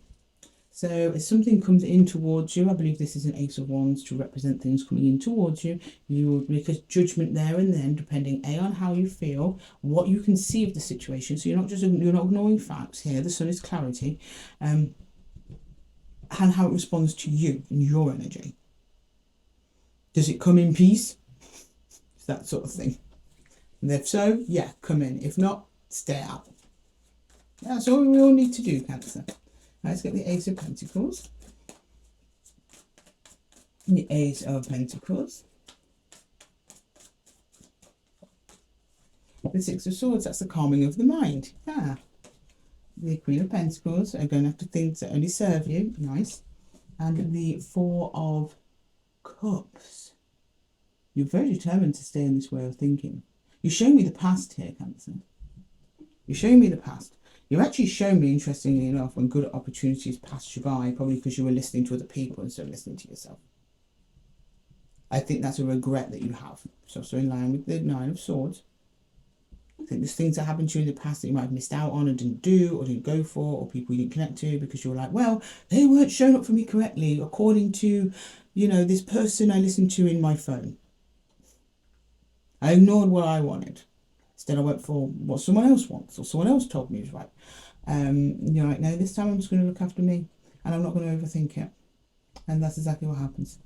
So if something comes in towards you, I believe this is an Ace of Wands to represent things coming in towards you. You will make a judgment there and then, depending on how you feel, what you can see of the situation. So you're not ignoring facts here. The Sun is clarity. And how it responds to you and your energy. Does it come in peace? That sort of thing. And if so, yeah, come in. If not, stay out. That's all we all need to do, Cancer. Let's get the Ace of Pentacles. The Ace of Pentacles. The Six of Swords, that's the calming of the mind. Ah. The Queen of Pentacles are going after things that only serve you. Nice. And the Four of Cups. You're very determined to stay in this way of thinking. You're showing me the past here, Cancer. You're showing me the past. You've actually shown me, interestingly enough, when good opportunities passed you by, probably because you were listening to other people instead of listening to yourself. I think that's a regret that you have. It's also in line with the Nine of Swords. I think there's things that happened to you in the past that you might have missed out on and didn't do or didn't go for, or people you didn't connect to because you were like, well, they weren't showing up for me correctly according to, you know, this person I listened to in my phone. I ignored what I wanted. Instead I went for what someone else wants or someone else told me is right. You're like, no, this time I'm just going to look after me and I'm not going to overthink it. And that's exactly what happens.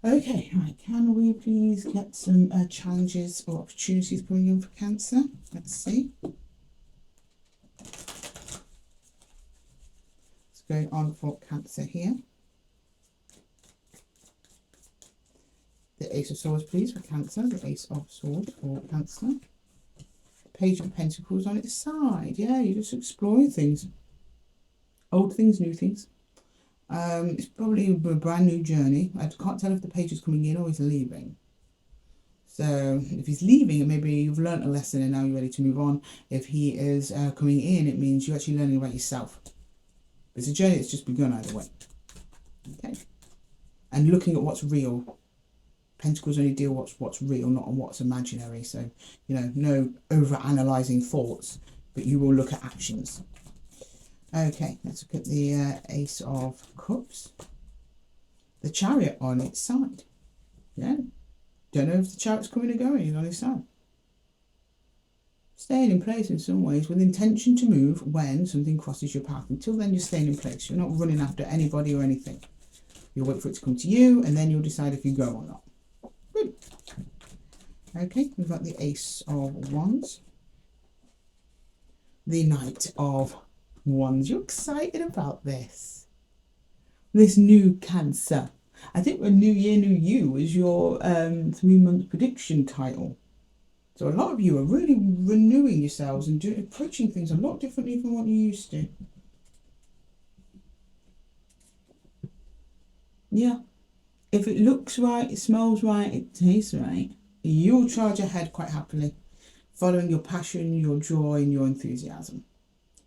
Okay, right, can we please get some challenges or opportunities coming in for Cancer? Let's see. What's going on for Cancer here? The Ace of Swords, please, for Cancer. The Ace of Swords for Cancer. Page of Pentacles on its side. Yeah, you're just exploring things. Old things, new things. It's probably a brand new journey. I can't tell if the page is coming in or he's leaving. So if he's leaving, maybe you've learned a lesson and now you're ready to move on. If he is coming in, it means you're actually learning about yourself. It's a journey that's just begun either way. Okay. And looking at what's real. Pentacles only deal with what's real, not on what's imaginary. So, you know, no over-analysing thoughts, but you will look at actions. Okay, let's look at the Ace of Cups. The Chariot on its side. Yeah. Don't know if the Chariot's coming or going. It's on its side. Staying in place in some ways with intention to move when something crosses your path. Until then, you're staying in place. You're not running after anybody or anything. You'll wait for it to come to you and then you'll decide if you go or not. Good. Okay, we've got the Ace of Wands. The Knight of Wands. You're excited about this. This new Cancer. I think a New Year, New You is your 3-month prediction title. So a lot of you are really renewing yourselves and approaching things a lot differently from what you used to. Yeah. If it looks right, it smells right, it tastes right, you'll charge ahead quite happily, following your passion, your joy, and your enthusiasm,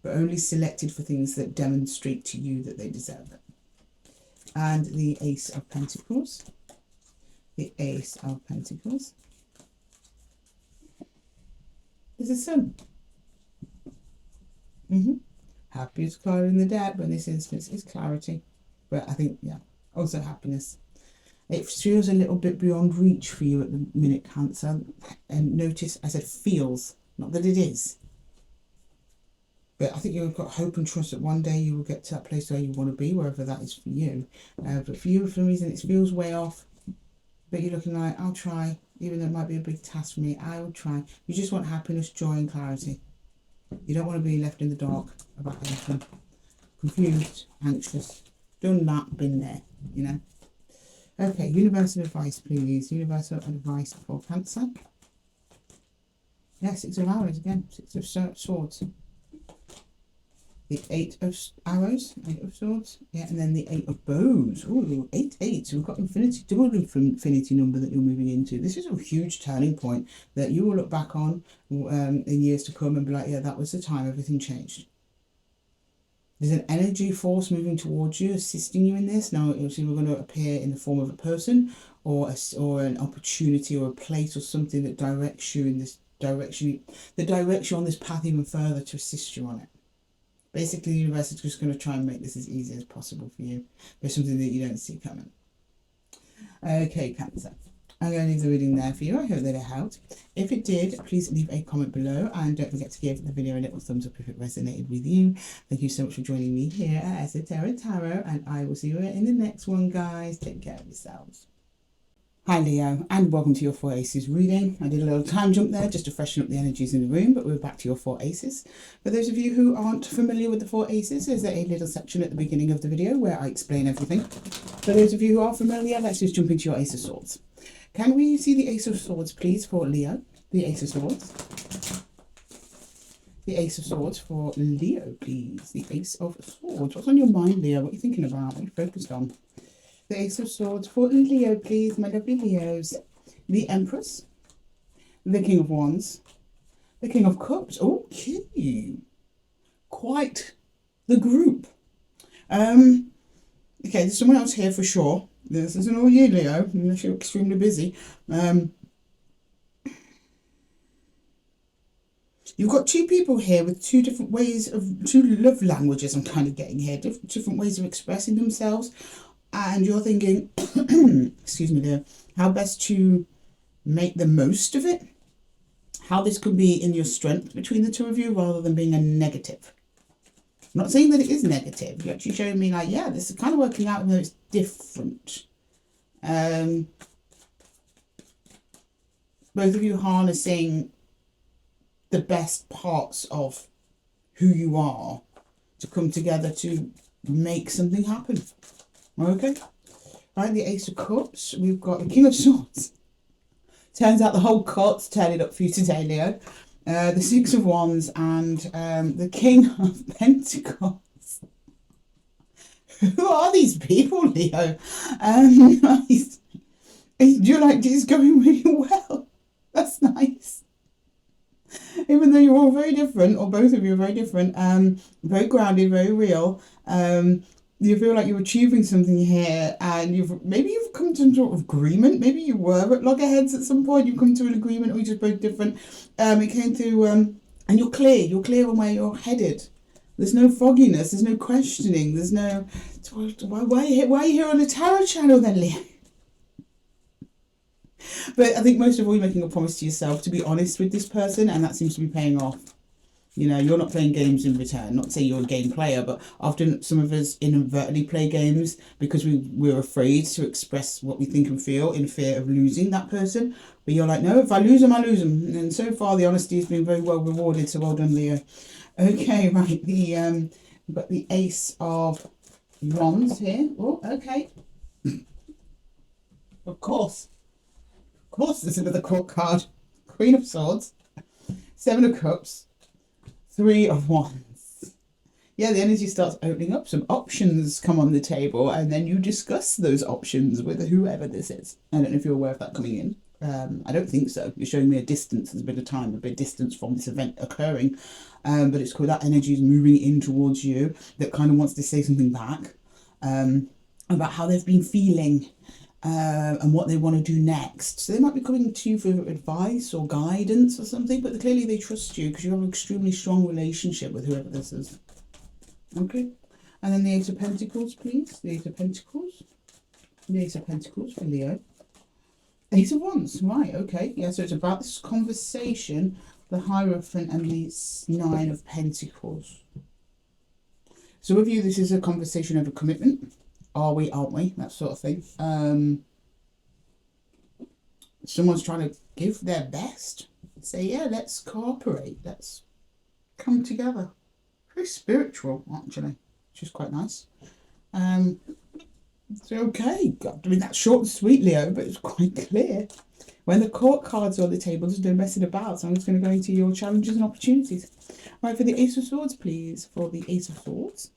but only selected for things that demonstrate to you that they deserve it. And the Ace of Pentacles. The Ace of Pentacles is the Sun. Happiest card in the deck, but in this instance is clarity. But I think, yeah, also happiness. It feels a little bit beyond reach for you at the minute, Cancer. And notice I said feels, not that it is. But I think you've got hope and trust that one day you will get to that place where you want to be, wherever that is for you. But for you, for some reason, it feels way off. But you're looking like, I'll try. Even though it might be a big task for me, I will try. You just want happiness, joy and clarity. You don't want to be left in the dark about anything. Confused, anxious. Done that, been there, you know. Okay, universal advice, please. Universal advice for Cancer. Yeah, 6 of Arrows again. 6 of Swords. The 8 of Arrows, 8 of Swords. Yeah, and then the 8 of Bows. Ooh, 8, 8. So we've got infinity, double infinity number that you're moving into. This is a huge turning point that you will look back on in years to come and be like, yeah, that was the time everything changed. There's an energy force moving towards you, assisting you in this. Now, it's either going to appear in the form of a person or an opportunity or a place or something that directs you in this direction, that directs you on this path even further to assist you on it. Basically, the universe is just going to try and make this as easy as possible for you, but something that you don't see coming. Okay, Cancer. I'm going to leave the reading there for you. I hope that it helped. If it did, please leave a comment below and don't forget to give the video a little thumbs up if it resonated with you. Thank you so much for joining me here at Esoteric Tarot, and I will see you in the next one, guys. Take care of yourselves. Hi Leo, and welcome to your 4 Aces reading. I did a little time jump there just to freshen up the energies in the room, but we're back to your 4 Aces. For those of you who aren't familiar with the 4 Aces, there's a little section at the beginning of the video where I explain everything. For those of you who are familiar, let's just jump into your Ace of Swords. Can we see the Ace of Swords, please, for Leo? The Ace of Swords. The Ace of Swords for Leo, please. The Ace of Swords. What's on your mind, Leo? What are you thinking about? What are you focused on? The Ace of Swords for Leo, please, my lovely Leos. The Empress, the King of Wands, the King of Cups. Okay, quite the group. Okay, there's someone else here for sure. This isn't all you, Leo, unless you're extremely busy. You've got two people here with two different ways of, two love languages I'm kind of getting here, different ways of expressing themselves. And you're thinking, excuse me there, how best to make the most of it. How this could be in your strength between the two of you rather than being a negative. I'm not saying that it is negative. You're actually showing me like, yeah, this is kind of working out even though it's different. Both of you harnessing the best parts of who you are to come together to make something happen. Okay, right, the Ace of Cups, we've got the King of Swords. Turns out the whole card's turning up for you today, Leo. The Six of Wands and the King of Pentacles. Who are these people, Leo? You're like, it's going really well. That's nice. Even though you're all very different, or both of you are very different, very grounded, very real, you feel like you're achieving something here, and maybe you've come to some sort of agreement. Maybe you were at loggerheads at some point. You've come to an agreement, or you're just both different. It came through, and you're clear. You're clear on where you're headed. There's no fogginess. There's no questioning. There's no. Why are you here on the tarot channel then, Leo? But I think most of all, you're making a promise to yourself to be honest with this person, and that seems to be paying off. You know, you're not playing games in return. Not to say you're a game player, but often some of us inadvertently play games because we're afraid to express what we think and feel in fear of losing that person. But you're like, no, if I lose them, I lose them. And so far, the honesty has been very well rewarded. So well done, Leo. Okay, right. We've got the Ace of Wands here. Oh, okay. Of course, there's another court card. Queen of Swords, Seven of Cups. Three of Wands. Yeah, the energy starts opening up. Some options come on the table, and then you discuss those options with whoever this is. I don't know if you're aware of that coming in. I don't think so. You're showing me a distance. There's a bit of time, a bit of distance from this event occurring. But it's cool. That energy is moving in towards you that kind of wants to say something back about how they've been feeling. And what they want to do next. So they might be coming to you for advice or guidance or something, but clearly they trust you because you have an extremely strong relationship with whoever this is. Okay. And then the Ace of Pentacles, please. The Ace of Pentacles. The Ace of Pentacles for Leo. Ace of Wands. Right, okay. Yeah, so it's about this conversation, the Hierophant and the Nine of Pentacles. So with you, this is a conversation over commitment. Are we, aren't we? That sort of thing. Someone's trying to give their best. Say, yeah, let's cooperate. Let's come together. Very spiritual, actually, which is quite nice. So, okay. I mean, that's short and sweet, Leo, but it's quite clear. When the court cards are on the table, there's no messing about. So I'm just going to go into your challenges and opportunities. Right, for the Ace of Swords, please. For the Ace of Swords.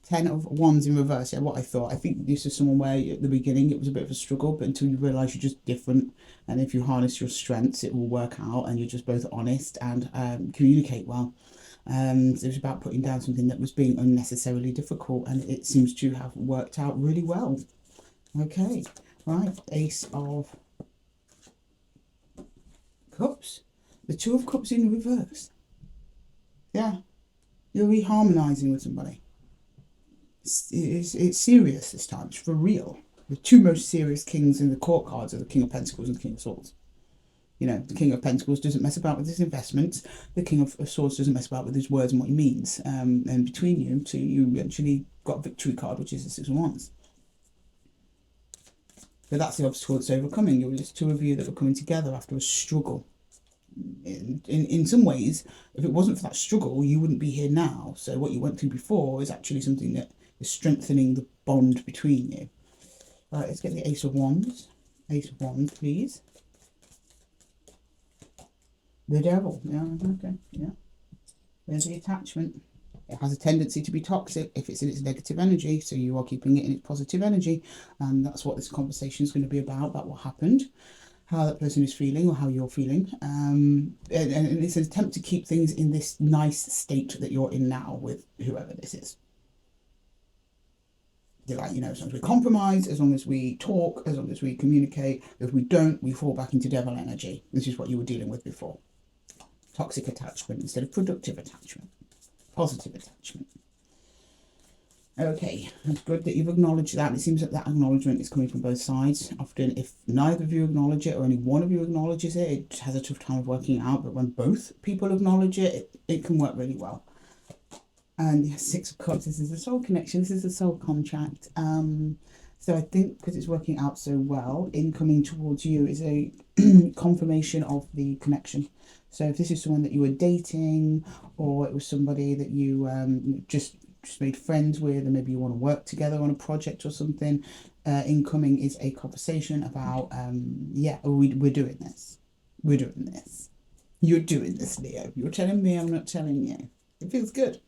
10 of Wands in reverse. Yeah, what I thought. I think this is someone where at the beginning it was a bit of a struggle, but until you realise you're just different, and if you harness your strengths, it will work out, and you're just both honest and communicate well. It was about putting down something that was being unnecessarily difficult, and it seems to have worked out really well. Okay, right. Ace of Cups. The Two of Cups in reverse. Yeah, you're reharmonising with somebody. It's serious this time. It's for real. The two most serious kings in the court cards are the King of Pentacles and the King of Swords. You know, the King of Pentacles doesn't mess about with his investments. The King of Swords doesn't mess about with his words and what he means. And between you two, you actually got a victory card, which is the Six of Wands. But that's the obstacle that's overcoming. It's two of you that were coming together after a struggle. In some ways, if it wasn't for that struggle, you wouldn't be here now. So what you went through before is actually something that is strengthening the bond between you. All right, let's get the Ace of Wands. Ace of Wands, please. The Devil. Yeah, okay, yeah. There's the attachment. It has a tendency to be toxic if it's in its negative energy, so you are keeping it in its positive energy. And that's what this conversation is going to be about what happened, how that person is feeling or how you're feeling. And it's an attempt to keep things in this nice state that you're in now with whoever this is. They're like, you know, as long as we compromise, as long as we talk, as long as we communicate, if we don't, we fall back into devil energy. This is what you were dealing with before. Toxic attachment instead of productive attachment. Positive attachment. Okay, it's good that you've acknowledged that. It seems that that acknowledgement is coming from both sides. Often, if neither of you acknowledge it or only one of you acknowledges it, it has a tough time of working out. But when both people acknowledge it, it can work really well. And yes, Six of Cups, this is the soul connection. This is the soul contract. So I think because it's working out so well, incoming towards you is a confirmation of the connection. So if this is someone that you were dating, or it was somebody that you just made friends with, and maybe you want to work together on a project or something, incoming is a conversation about, yeah, we're doing this. We're doing this. You're doing this, Leo. You're telling me, I'm not telling you. It feels good.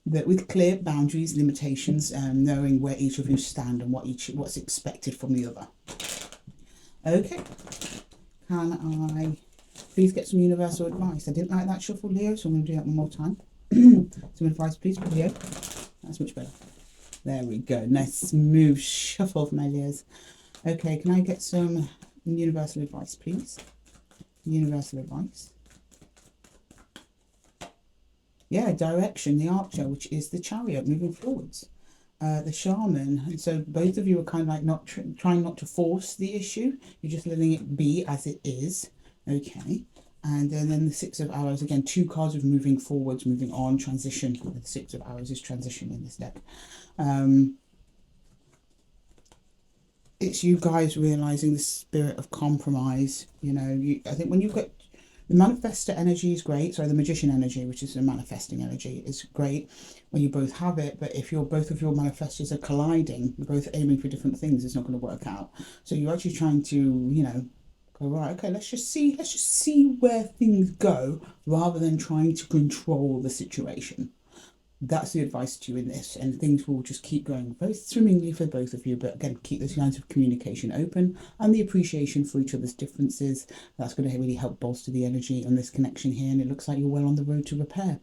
That with clear boundaries, limitations, knowing where each of you stand and what's expected from the other. Okay. Can I please get some universal advice? I didn't like that shuffle, Leo, so I'm going to do that one more time. Some advice, please, for Leo. That's much better. There we go. Nice smooth shuffle for my Leos. Okay, can I get some universal advice, please? Universal advice. Yeah, direction, the Archer, which is the Chariot, moving forwards. The Shaman, and so both of you are kind of like not trying not to force the issue. You're just letting it be as it is. Okay. And then the Six of Arrows, again, two cards of moving forwards, moving on, transition. The Six of Arrows is transition in this deck. It's you guys realizing the spirit of compromise. You know, I think when you've got the manifestor energy is great. Sorry, the magician energy, which is the manifesting energy, is great when you both have it. But if both of your manifestors are colliding, you're both aiming for different things, it's not going to work out. So you're actually trying to, you know, go, right, okay, let's just see where things go, rather than trying to control the situation. That's the advice to you in this, and things will just keep going very swimmingly for both of you. But again, keep those lines of communication open and the appreciation for each other's differences. That's going to really help bolster the energy on this connection here, and it looks like you're well on the road to repair.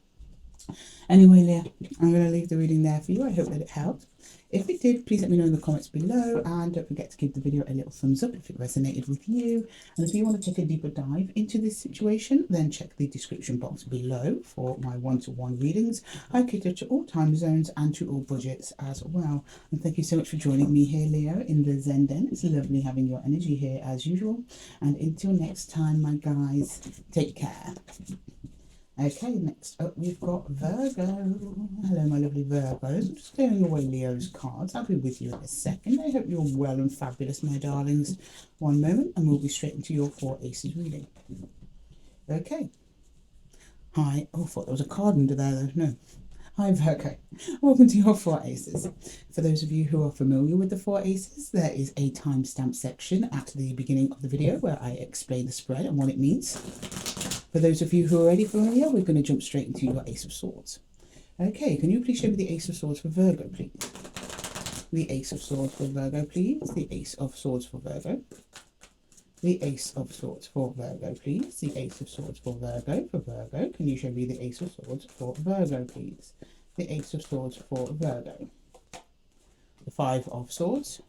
Anyway, Leah, I'm going to leave the reading there for you. I hope that it helped. If it did, please let me know in the comments below, and don't forget to give the video a little thumbs up if it resonated with you. And if you want to take a deeper dive into this situation, then check the description box below for my one-to-one readings. I cater to all time zones and to all budgets as well. And thank you so much for joining me here, Leo, in the Zen Den. It's lovely having your energy here as usual. And until next time, my guys, take care. Okay, next up we've got Virgo. Hello, my lovely Virgos. I'm just clearing away Leo's cards. I'll be with you in a second. I hope you're well and fabulous, my darlings. One moment, and we'll be straight into your Four Aces reading. Okay. Hi. Oh, I thought there was a card under there, though. No. Hi, Virgo. Welcome to your Four Aces. For those of you who are familiar with the Four Aces, there is a timestamp section at the beginning of the video where I explain the spread and what it means. For those of you who are already familiar, we're going to jump straight into your Ace of Swords. Okay, can you please show me the Ace of Swords for Virgo, please? The Ace of Swords for Virgo, please. The Ace of Swords for Virgo. The Ace of Swords for Virgo, please. The Ace of Swords for Virgo. For Virgo, can you show me the Ace of Swords for Virgo, please? The Ace of Swords for Virgo. The Five of Swords.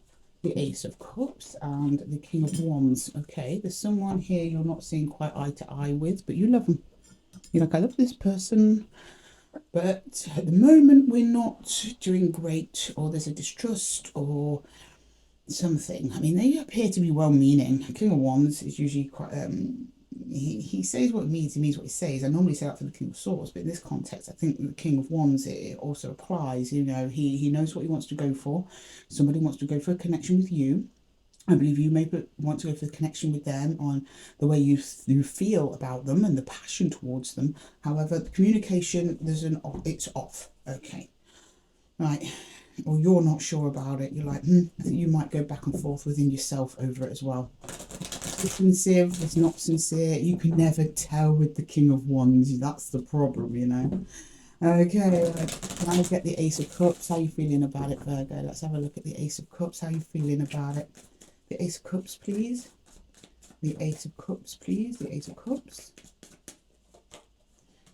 The Ace of Cups and the King of Wands. Okay, there's someone here you're not seeing quite eye to eye with, but you love them. You're like, I love this person, but at the moment we're not doing great, or there's a distrust or something. I mean, they appear to be well-meaning. King of Wands is usually quite he says what he means what he says. I normally say that for the King of Swords, but in this context I think the King of Wands, it also applies. You know, he knows what he wants to go for. Somebody wants to go for a connection with you, I believe you may want to go for the connection with them on the way you feel about them and the passion towards them. However, the communication, it's off. Okay, right. Or you're not sure about it. You're like, I think you might go back and forth within yourself over it as well. It's sincere, it's not sincere. You can never tell with the King of Wands. That's the problem, you know. Okay, can I get the Ace of Cups? How are you feeling about it, Virgo? Let's have a look at the Ace of Cups. How are you feeling about it? The Ace of Cups, please. The Ace of Cups, please. The Ace of Cups.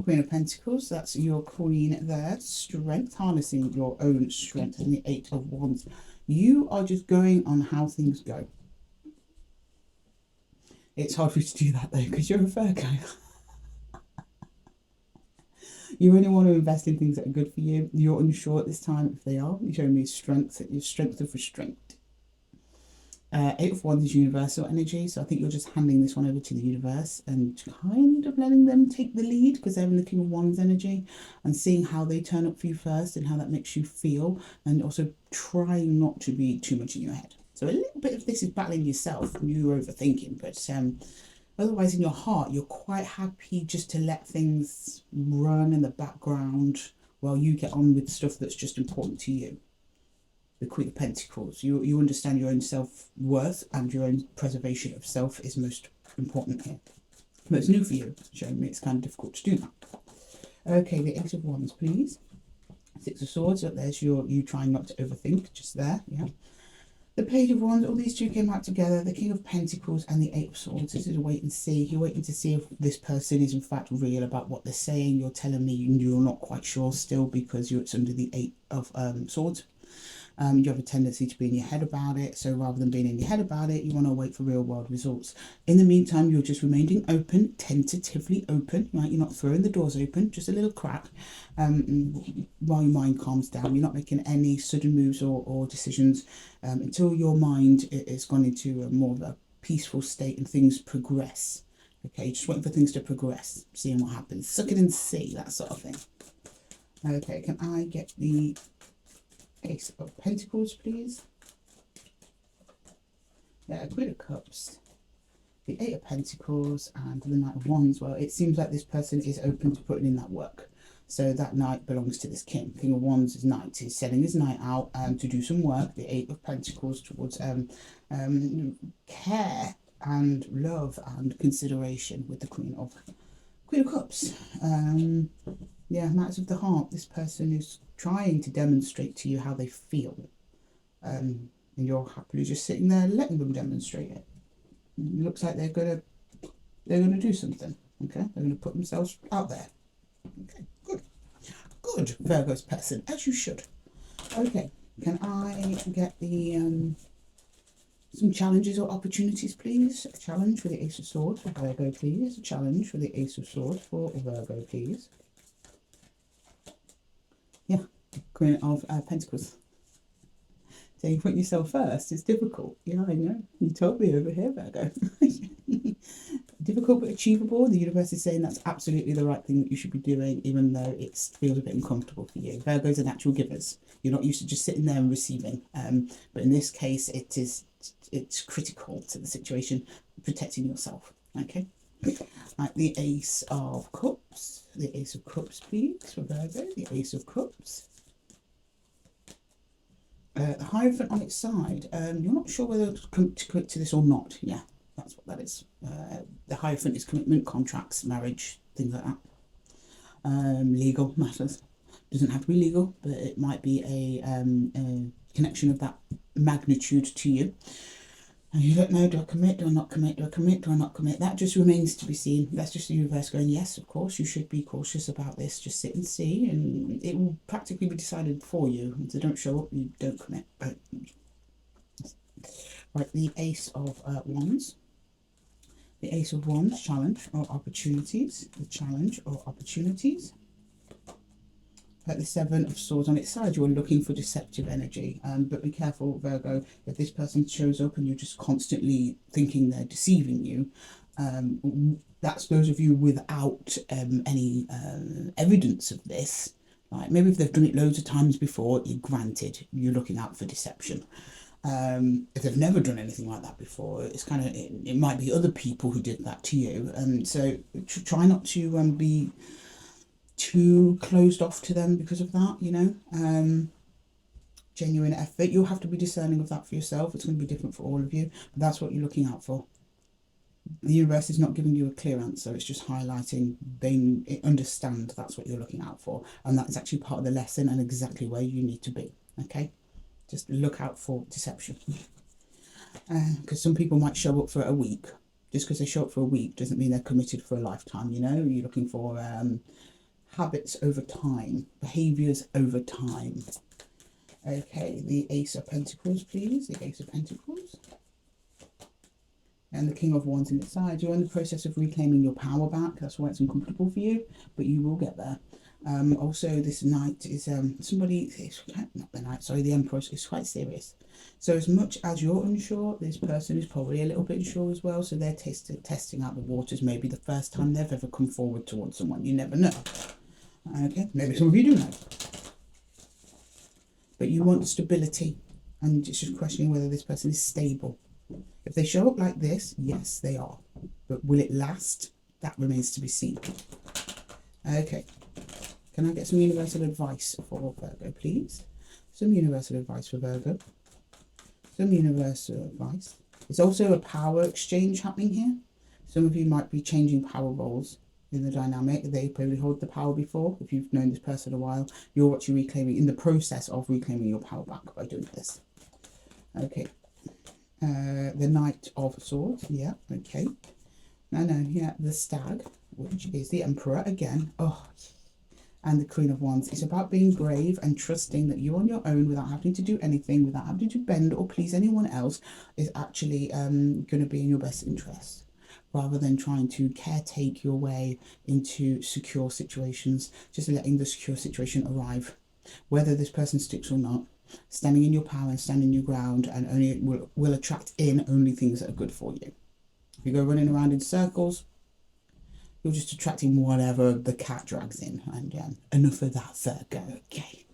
Queen of Pentacles, that's your queen there. Strength, harnessing your own strength. And the Eight of Wands. You are just going on how things go. It's hard for you to do that though, because you're a Virgo. You only want to invest in things that are good for you. You're unsure at this time if they are. You're showing me strength, your strength of restraint. Eight of Wands is universal energy, so I think you're just handing this one over to the universe and kind of letting them take the lead because they're in the King of Wands energy, and seeing how they turn up for you first and how that makes you feel, and also trying not to be too much in your head. So a little bit of this is battling yourself, you're overthinking, but otherwise in your heart you're quite happy just to let things run in the background while you get on with stuff that's just important to you. The Queen of Pentacles, you understand your own self-worth and your own preservation of self is most important here. But it's new for you, showing me it's kind of difficult to do that. Okay, the Eight of Wands, please. Six of Swords, so there's you trying not to overthink, just there, yeah. The Page of Wands, all these two came out together, the King of Pentacles and the Eight of Swords. This is a wait and see. You're waiting to see if this person is in fact real about what they're saying. You're telling me you're not quite sure still because it's under the Eight of Swords. You have a tendency to be in your head about it, so rather than being in your head about it, you want to wait for real world results. In the meantime, you're just remaining open, tentatively open, right? You're not throwing the doors open, just a little crack, while your mind calms down. You're not making any sudden moves or decisions until your mind is gone into a more of a peaceful state and things progress. Okay, just waiting for things to progress, seeing what happens. Suck it and see, that sort of thing. Okay, can I get the Ace of Pentacles, please? Yeah, Queen of Cups, the Eight of Pentacles, and the Knight of Wands. Well, it seems like this person is open to putting in that work. So that knight belongs to this king. King of Wands is knight. He's setting his knight out to do some work. The Eight of Pentacles towards care and love and consideration with the Queen of Cups. Yeah, Knights of the Heart. This person is trying to demonstrate to you how they feel, and you're happily just sitting there letting them demonstrate it. It looks like they're gonna do something. Okay, they're gonna put themselves out there. Okay, good, Virgo's person, as you should. Okay, can I get the some challenges or opportunities, please? A challenge for the Ace of Swords for Virgo, please. A challenge for the Ace of Swords for Virgo, please. Yeah, Queen of Pentacles. So you put yourself first. It's difficult. Yeah, I know. You told me over here, Virgo. Difficult but achievable. The universe is saying that's absolutely the right thing that you should be doing, even though it feels a bit uncomfortable for you. Virgos are natural givers. You're not used to just sitting there and receiving. But in this case, it's critical to the situation, protecting yourself. Okay. Like the Ace of Cups. The Ace of Cups, please, for Virgo. The Ace of Cups. The Hierophant on its side. You're not sure whether to commit to this or not. Yeah, that's what that is. The Hierophant is commitment, contracts, marriage, things like that. Legal matters. Doesn't have to be legal, but it might be a connection of that magnitude to you. And you don't know, do I commit, do I not commit, do I commit, do I not commit? That just remains to be seen. That's just the universe going, yes, of course, you should be cautious about this. Just sit and see, and it will practically be decided for you. So don't show up, you don't commit. Right, the Ace of Wands. The Ace of Wands, challenge or opportunities. The challenge or opportunities. Like the Seven of Swords on its side, you're looking for deceptive energy, but be careful, Virgo, if this person shows up and you're just constantly thinking they're deceiving you. That's those of you without any evidence of this. Like maybe if they've done it loads of times before, you're granted, you're looking out for deception. If they've never done anything like that before, it's kind of, it might be other people who did that to you. So try not to be too closed off to them because of that, you know. Genuine effort. You'll have to be discerning of that for yourself. It's going to be different for all of you, but that's what you're looking out for. The universe is not giving you a clear answer. It's just highlighting they understand that's what you're looking out for, and that's actually part of the lesson and exactly where you need to be. Okay, just look out for deception, because some people might show up for a week. Just because they show up for a week doesn't mean they're committed for a lifetime. You know, you're looking for habits over time, behaviors over time. Okay, the Ace of Pentacles, please. The Ace of Pentacles. And the King of Wands in its side. You're in the process of reclaiming your power back. That's why it's uncomfortable for you, but you will get there. Also, this Knight is somebody, not the Knight, sorry, the Empress is quite serious. So as much as you're unsure, this person is probably a little bit unsure as well. So they're testing out the waters, maybe the first time they've ever come forward towards someone. You never know. Okay, maybe some of you do know. But you want stability, and it's just questioning whether this person is stable. If they show up like this, yes, they are. But will it last? That remains to be seen. Okay. Can I get some universal advice for Virgo, please? Some universal advice for Virgo. Some universal advice. There's also a power exchange happening here. Some of you might be changing power roles in the dynamic. They probably hold the power before. If you've known this person a while, you're actually reclaiming, in the process of reclaiming your power back by doing this. Okay. The Knight of Swords. Yeah, okay. Yeah, the Stag, which is the Emperor again. Oh, and the Queen of Wands. It's about being brave and trusting that you on your own, without having to do anything, without having to bend or please anyone else, is actually going to be in your best interest, rather than trying to caretake your way into secure situations, just letting the secure situation arrive. Whether this person sticks or not, standing in your power and standing your ground, and only will attract in only things that are good for you. If you go running around in circles, you're just attracting whatever the cat drags in. And enough of that, Virgo. Okay.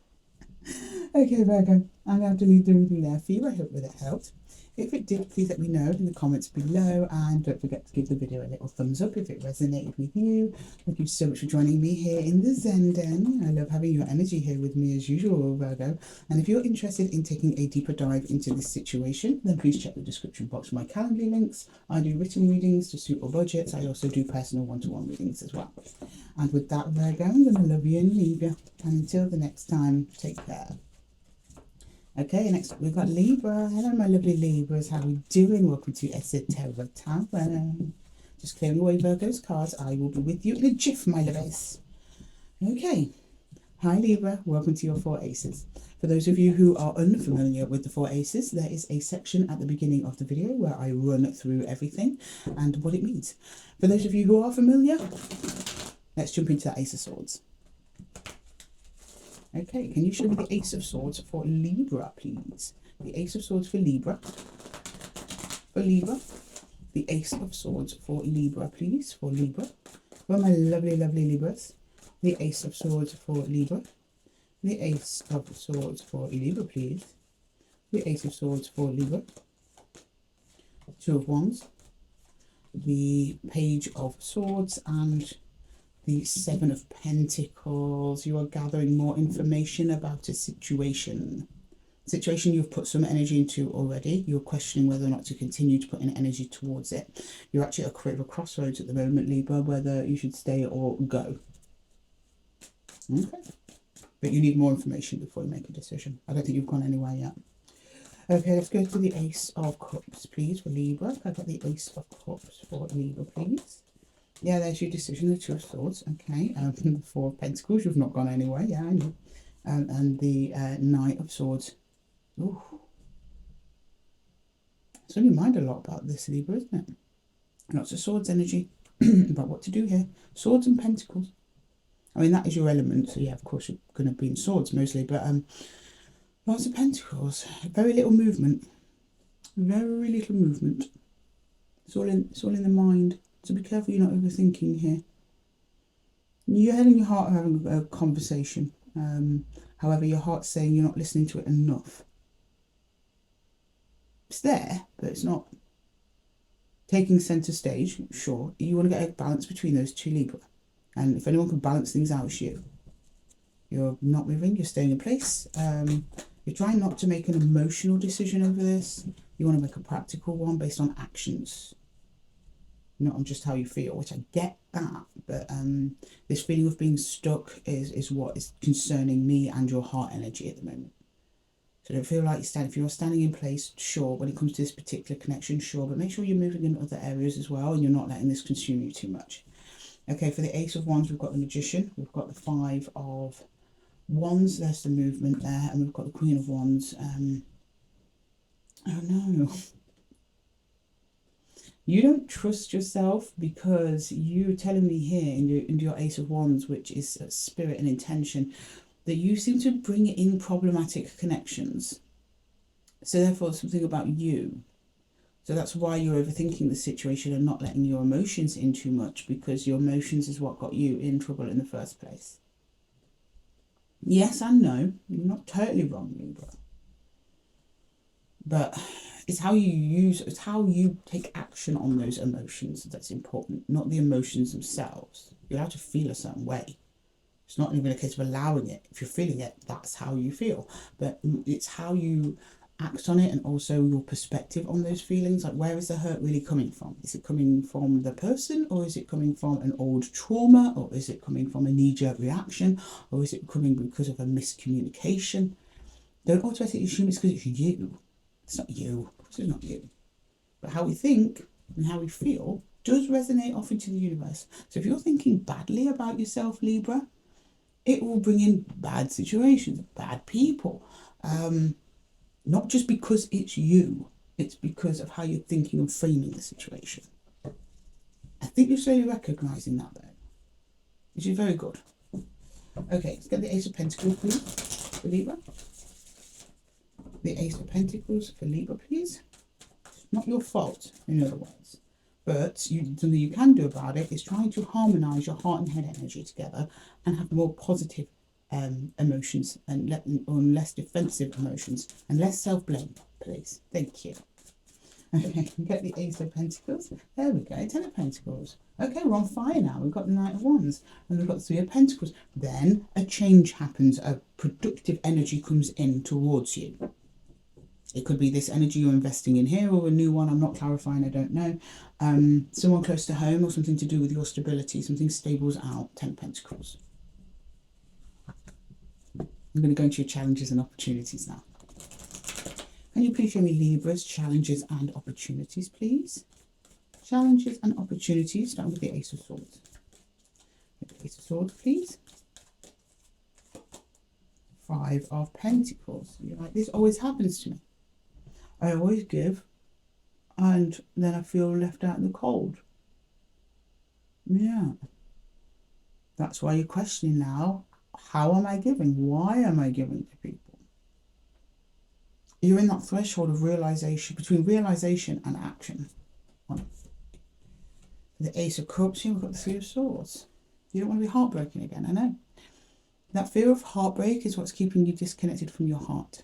Okay, Virgo, I'm going to have to leave the reading there for you. I hope that it helped. If it did, please let me know in the comments below, and don't forget to give the video a little thumbs up if it resonated with you. Thank you so much for joining me here in the Zen Den. I love having your energy here with me as usual, Virgo. And if you're interested in taking a deeper dive into this situation, then please check the description box for my Calendly links. I do written readings to suit all budgets. I also do personal one-to-one readings as well. And with that, Virgo, I'm going to love you and leave you. And until the next time, take care. Okay, next up we've got Libra. Hello, my lovely Libras. How are we doing? Welcome to Esoteric Tarot. Just clearing away Virgo's cards. I will be with you in a jiff, my loves. Okay. Hi, Libra. Welcome to your 4 Aces. For those of you who are unfamiliar with the 4 Aces, there is a section at the beginning of the video where I run through everything and what it means. For those of you who are familiar, let's jump into that Ace of Swords. Okay, can you show me the Ace of Swords for Libra, please? The Ace of Swords for Libra. For Libra. The Ace of Swords for Libra, please. For Libra. For my lovely, lovely Libras. The Ace of Swords for Libra. The Ace of Swords for Libra, please. The Ace of Swords for Libra. Two of Wands. The Page of Swords and the 7 of Pentacles. You are gathering more information about a situation. Situation you've put some energy into already. You're questioning whether or not to continue to put in energy towards it. You're actually at a bit of a crossroads at the moment, Libra, whether you should stay or go. Okay. But you need more information before you make a decision. I don't think you've gone anywhere yet. Okay, let's go to the Ace of Cups, please, for Libra. I've got the Ace of Cups for Libra, please. Yeah, there's your decision, the 2 of Swords. Okay, the 4 of Pentacles, you've not gone anywhere. Yeah, I know. And the Knight of Swords. Ooh. It's on your mind a lot about this, Libra, isn't it? Lots of Swords energy about what to do here. Swords and Pentacles. I mean, that is your element, so yeah, of course you're going to be in Swords mostly, but lots of Pentacles. Very little movement. Very little movement. It's all in the mind. So be careful you're not overthinking here. Your head and your heart are having a conversation. However, your heart's saying you're not listening to it enough. there, but it's not taking centre stage. Sure, you want to get a balance between those two, Libra. And if anyone can balance things out, it's you. You're not moving, you're staying in place. You're trying not to make an emotional decision over this. You want to make a practical one based on actions, not on just how you feel, which I get that. But this feeling of being stuck is what is concerning me and your heart energy at the moment. So don't feel like if you're standing in place, sure, when it comes to this particular connection, sure, but make sure you're moving in other areas as well and you're not letting this consume you too much. Okay, for the Ace of Wands, we've got the Magician, we've got the Five of Wands, there's the movement there, and we've got the Queen of Wands. Oh no. You don't trust yourself because you're telling me here in your Ace of Wands, which is spirit and intention, that you seem to bring in problematic connections. So therefore, something about you. So that's why you're overthinking the situation and not letting your emotions in too much, because your emotions is what got you in trouble in the first place. Yes and no. You're not totally wrong, Libra. But it's how you take action on those emotions that's important, not the emotions themselves. You're allowed to feel a certain way. It's not even a case of allowing it. If you're feeling it, that's how you feel. But it's how you act on it, and also your perspective on those feelings. Like, where is the hurt really coming from? Is it coming from the person, or is it coming from an old trauma, or is it coming from a knee-jerk reaction, or is it coming because of a miscommunication? Don't automatically assume it's because it's you. It's not you. Of course it's not you. But how we think and how we feel does resonate off into the universe. So if you're thinking badly about yourself, Libra, it will bring in bad situations, bad people. Not just because it's you, it's because of how you're thinking and framing the situation. I think you're slowly recognising that though, which is very good. Okay, let's get the Ace of Pentacles, please, for Libra. The Ace of Pentacles for Libra, please. Not your fault, in other words. But something you can do about it is trying to harmonise your heart and head energy together and have more positive emotions and less defensive emotions and less self-blame, please. Thank you. Okay, we get the Ace of Pentacles. There we go, 10 of Pentacles. Okay, we're on fire now. We've got the Knight of Wands and we've got the 3 of Pentacles. Then a change happens, a productive energy comes in towards you. It could be this energy you're investing in here or a new one. I'm not clarifying, I don't know. Someone close to home or something to do with your stability. Something stables out. 10 of Pentacles. I'm going to go into your challenges and opportunities now. Can you please show me Libra's challenges and opportunities, please? Challenges and opportunities, starting with the Ace of Swords. The Ace of Swords, please. 5 of Pentacles. You're like, this always happens to me. I always give, and then I feel left out in the cold. Yeah. That's why you're questioning now, how am I giving? Why am I giving to people? You're in that threshold of realization, between realization and action. The Ace of Cups, here we've got the 3 of Swords. You don't want to be heartbroken again, I know. That fear of heartbreak is what's keeping you disconnected from your heart.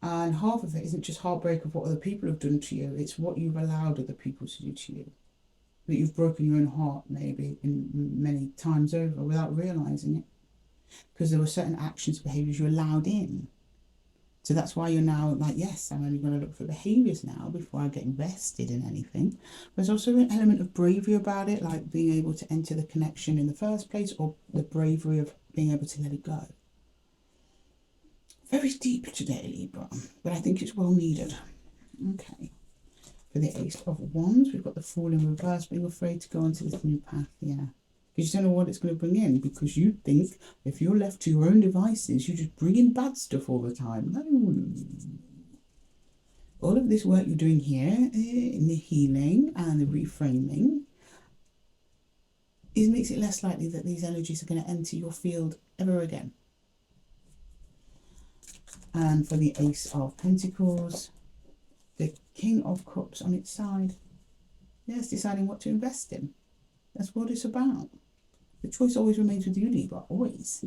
And half of it isn't just heartbreak of what other people have done to you, it's what you've allowed other people to do to you. That you've broken your own heart maybe in many times over without realising it. Because there were certain actions, behaviours you allowed in. So that's why you're now like, yes, I'm only going to look for behaviours now before I get invested in anything. There's also an element of bravery about it, like being able to enter the connection in the first place, or the bravery of being able to let it go. Very deep today, Libra, but I think it's well needed. Okay. For the Ace of Wands, we've got the Fool in reverse, being afraid to go onto this new path. Yeah. You just don't know what it's going to bring in, because you think if you're left to your own devices, you just bring in bad stuff all the time. No. All of this work you're doing here in the healing and the reframing makes it less likely that these energies are going to enter your field ever again. And for the Ace of Pentacles, the King of Cups on its side. Yes, deciding what to invest in. That's what it's about. The choice always remains with you, Libra, always.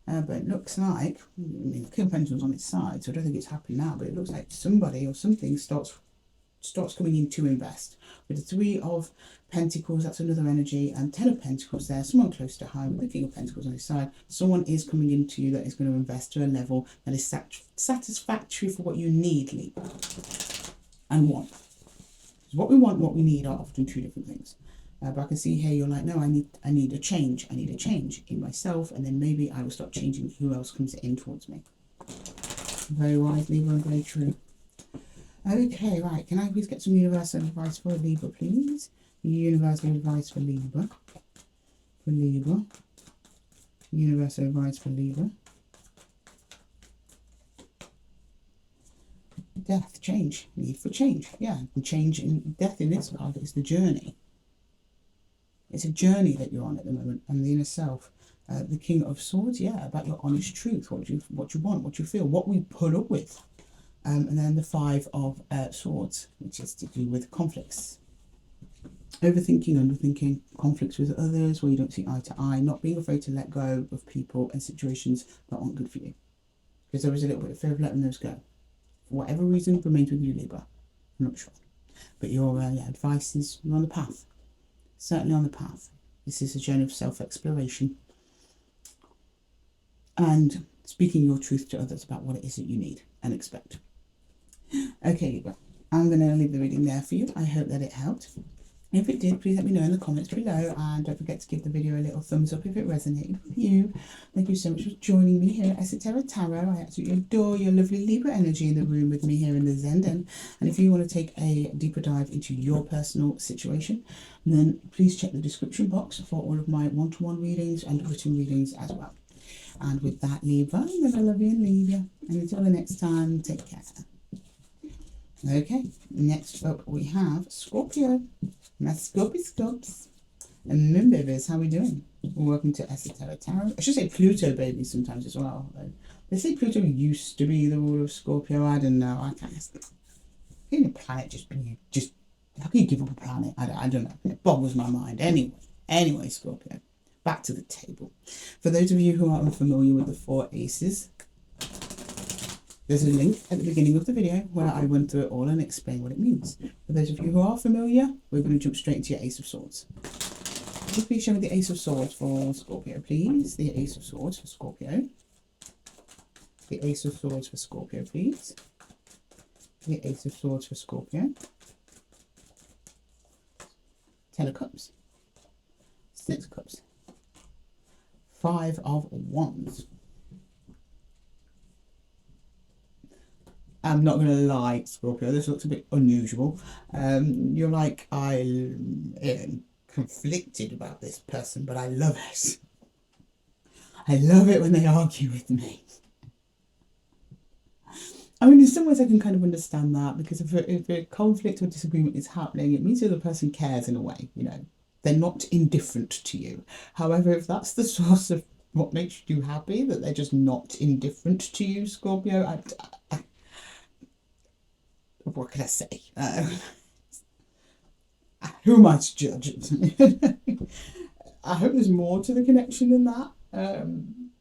But it looks like, I mean, the King of Pentacles on its side, so I don't think it's happening now, but it looks like somebody or something starts coming in to invest. With the Three of Pentacles, that's another energy, and Ten of Pentacles there, someone close to home, with the King of Pentacles on his side. Someone is coming into you that is going to invest to a level that is satisfactory for what you need, Libra, and want. Because what we want and what we need are often two different things. But I can see here you're like, no, I need a change. I need a change in myself, and then maybe I will start changing who else comes in towards me. Very wise, Libra, and very true. Okay, right. Can I please get some universal advice for Libra, please? Universal advice for Libra. For Libra. Universal advice for Libra. Death, change. Need for change. Yeah, and change in death in this card is the journey. It's a journey that you're on at the moment, and the inner self. The King of Swords, yeah, about your honest truth, what you want, what you feel, what we put up with. And then the Five of Swords, which is to do with conflicts. Overthinking, underthinking, conflicts with others where you don't see eye to eye, not being afraid to let go of people and situations that aren't good for you. Because there is a little bit of fear of letting those go. For whatever reason, remains with you, Libra. I'm not sure. But your advice is you're on the path. Certainly on the path. This is a journey of self-exploration. And speaking your truth to others about what it is that you need and expect. Okay, Libra, I'm going to leave the reading there for you. I hope that it helped. If it did, please let me know in the comments below, and don't forget to give the video a little thumbs up if it resonated with you. Thank you so much for joining me here at Esoteric Tarot. I absolutely adore your lovely Libra energy in the room with me here in the Zen Den. And if you want to take a deeper dive into your personal situation, then please check the description box for all of my one-to-one readings and written readings as well. And with that, Libra, I'm going to love you and leave you. And until the next time, take care. Okay, next up we have Scorpio. My Scorpios. And Moon Babies, how are we doing? Welcome to Esoteric Tarot. I should say Pluto babies sometimes as well. They say Pluto used to be the ruler of Scorpio. I don't know. I can't. Can a planet just how can you give up a planet? I don't know. It boggles my mind. Anyway, Scorpio. Back to the table. For those of you who are unfamiliar with the Four Aces, there's a link at the beginning of the video where I run through it all and explain what it means. For those of you who are familiar, we're going to jump straight into your Ace of Swords. Can you please show me the Ace of Swords for Scorpio, please? The Ace of Swords for Scorpio. The Ace of Swords for Scorpio, please. The Ace of Swords for Scorpio. Ten of Cups. Six of Cups. Five of Wands. I'm not going to lie, Scorpio, this looks a bit unusual. You're like, I'm conflicted about this person, but I love it. I love it when they argue with me. I mean, in some ways I can kind of understand that, because if a conflict or disagreement is happening, it means the other person cares in a way, you know. They're not indifferent to you. However, if that's the source of what makes you happy, that they're just not indifferent to you, Scorpio, what can I say? Who am I to judge? I hope there's more to the connection than that.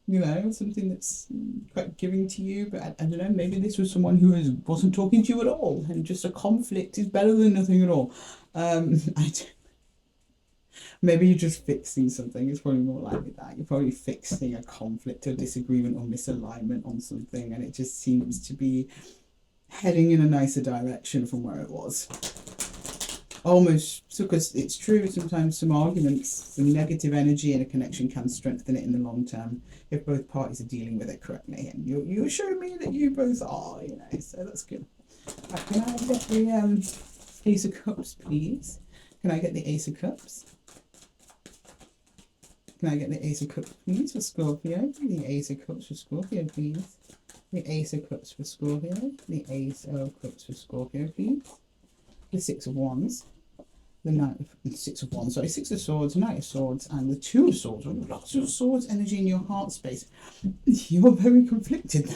You know, something that's quite giving to you. But I don't know, maybe this was someone who wasn't talking to you at all. And just a conflict is better than nothing at all. Maybe you're just fixing something. It's probably more likely that. You're probably fixing a conflict or disagreement or misalignment on something. And it just seems to be heading in a nicer direction from where it was. Almost, so because it's true, sometimes some arguments, some negative energy in a connection can strengthen it in the long term if both parties are dealing with it correctly. And you're showing me that you both are, you know, so that's good. Right, can I get the Ace of Cups, please? Can I get the Ace of Cups? Can I get the Ace of Cups, please, for Scorpio? The Ace of Cups for Scorpio, please. The Ace of Cups for Scorpio. The Ace of Cups for Scorpio, please. The Six of Wands. The Six of Wands, sorry, Six of Swords, Knight of Swords, and the Two of Swords. Lots of swords energy in your heart space. You're very conflicted.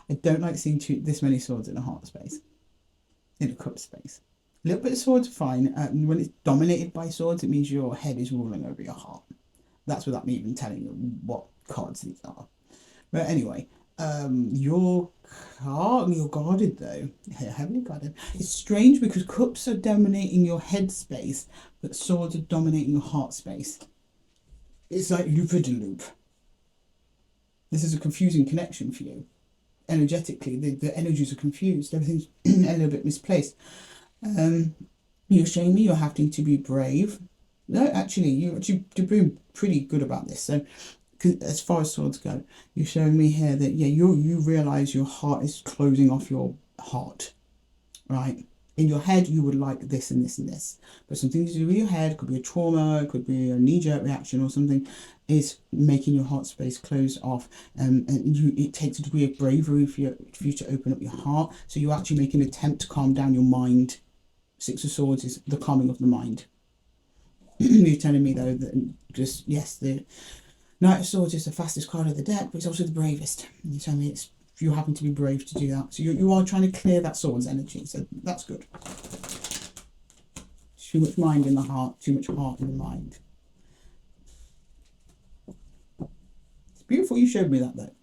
I don't like seeing this many swords in a heart space. In a cup space. A little bit of swords are fine. When it's dominated by swords, it means your head is ruling over your heart. That's without me even telling you what cards these are. But anyway, you're guarded though. Heavily guarded. It's strange because cups are dominating your head space, but swords are dominating your heart space. It's like loop-a-de-loop. This is a confusing connection for you. Energetically, the energies are confused. Everything's a little bit misplaced. You're showing me you're having to be brave. No, actually, you're doing pretty good about this. So, as far as swords go, you're showing me here that, yeah, you realise your heart is closing off your heart, right? In your head, you would like this and this and this. But something to do with your head, could be a trauma, it could be a knee-jerk reaction or something, is making your heart space close off. And it takes a degree of bravery for you to open up your heart. So you actually make an attempt to calm down your mind. Six of Swords is the calming of the mind. You're telling me, though, that just, yes, the Knight of Swords is the fastest card of the deck, but it's also the bravest. And you're telling me you happen to be brave to do that. So you are trying to clear that Swords energy, so that's good. Too much mind in the heart, too much heart in the mind. It's beautiful you showed me that, though.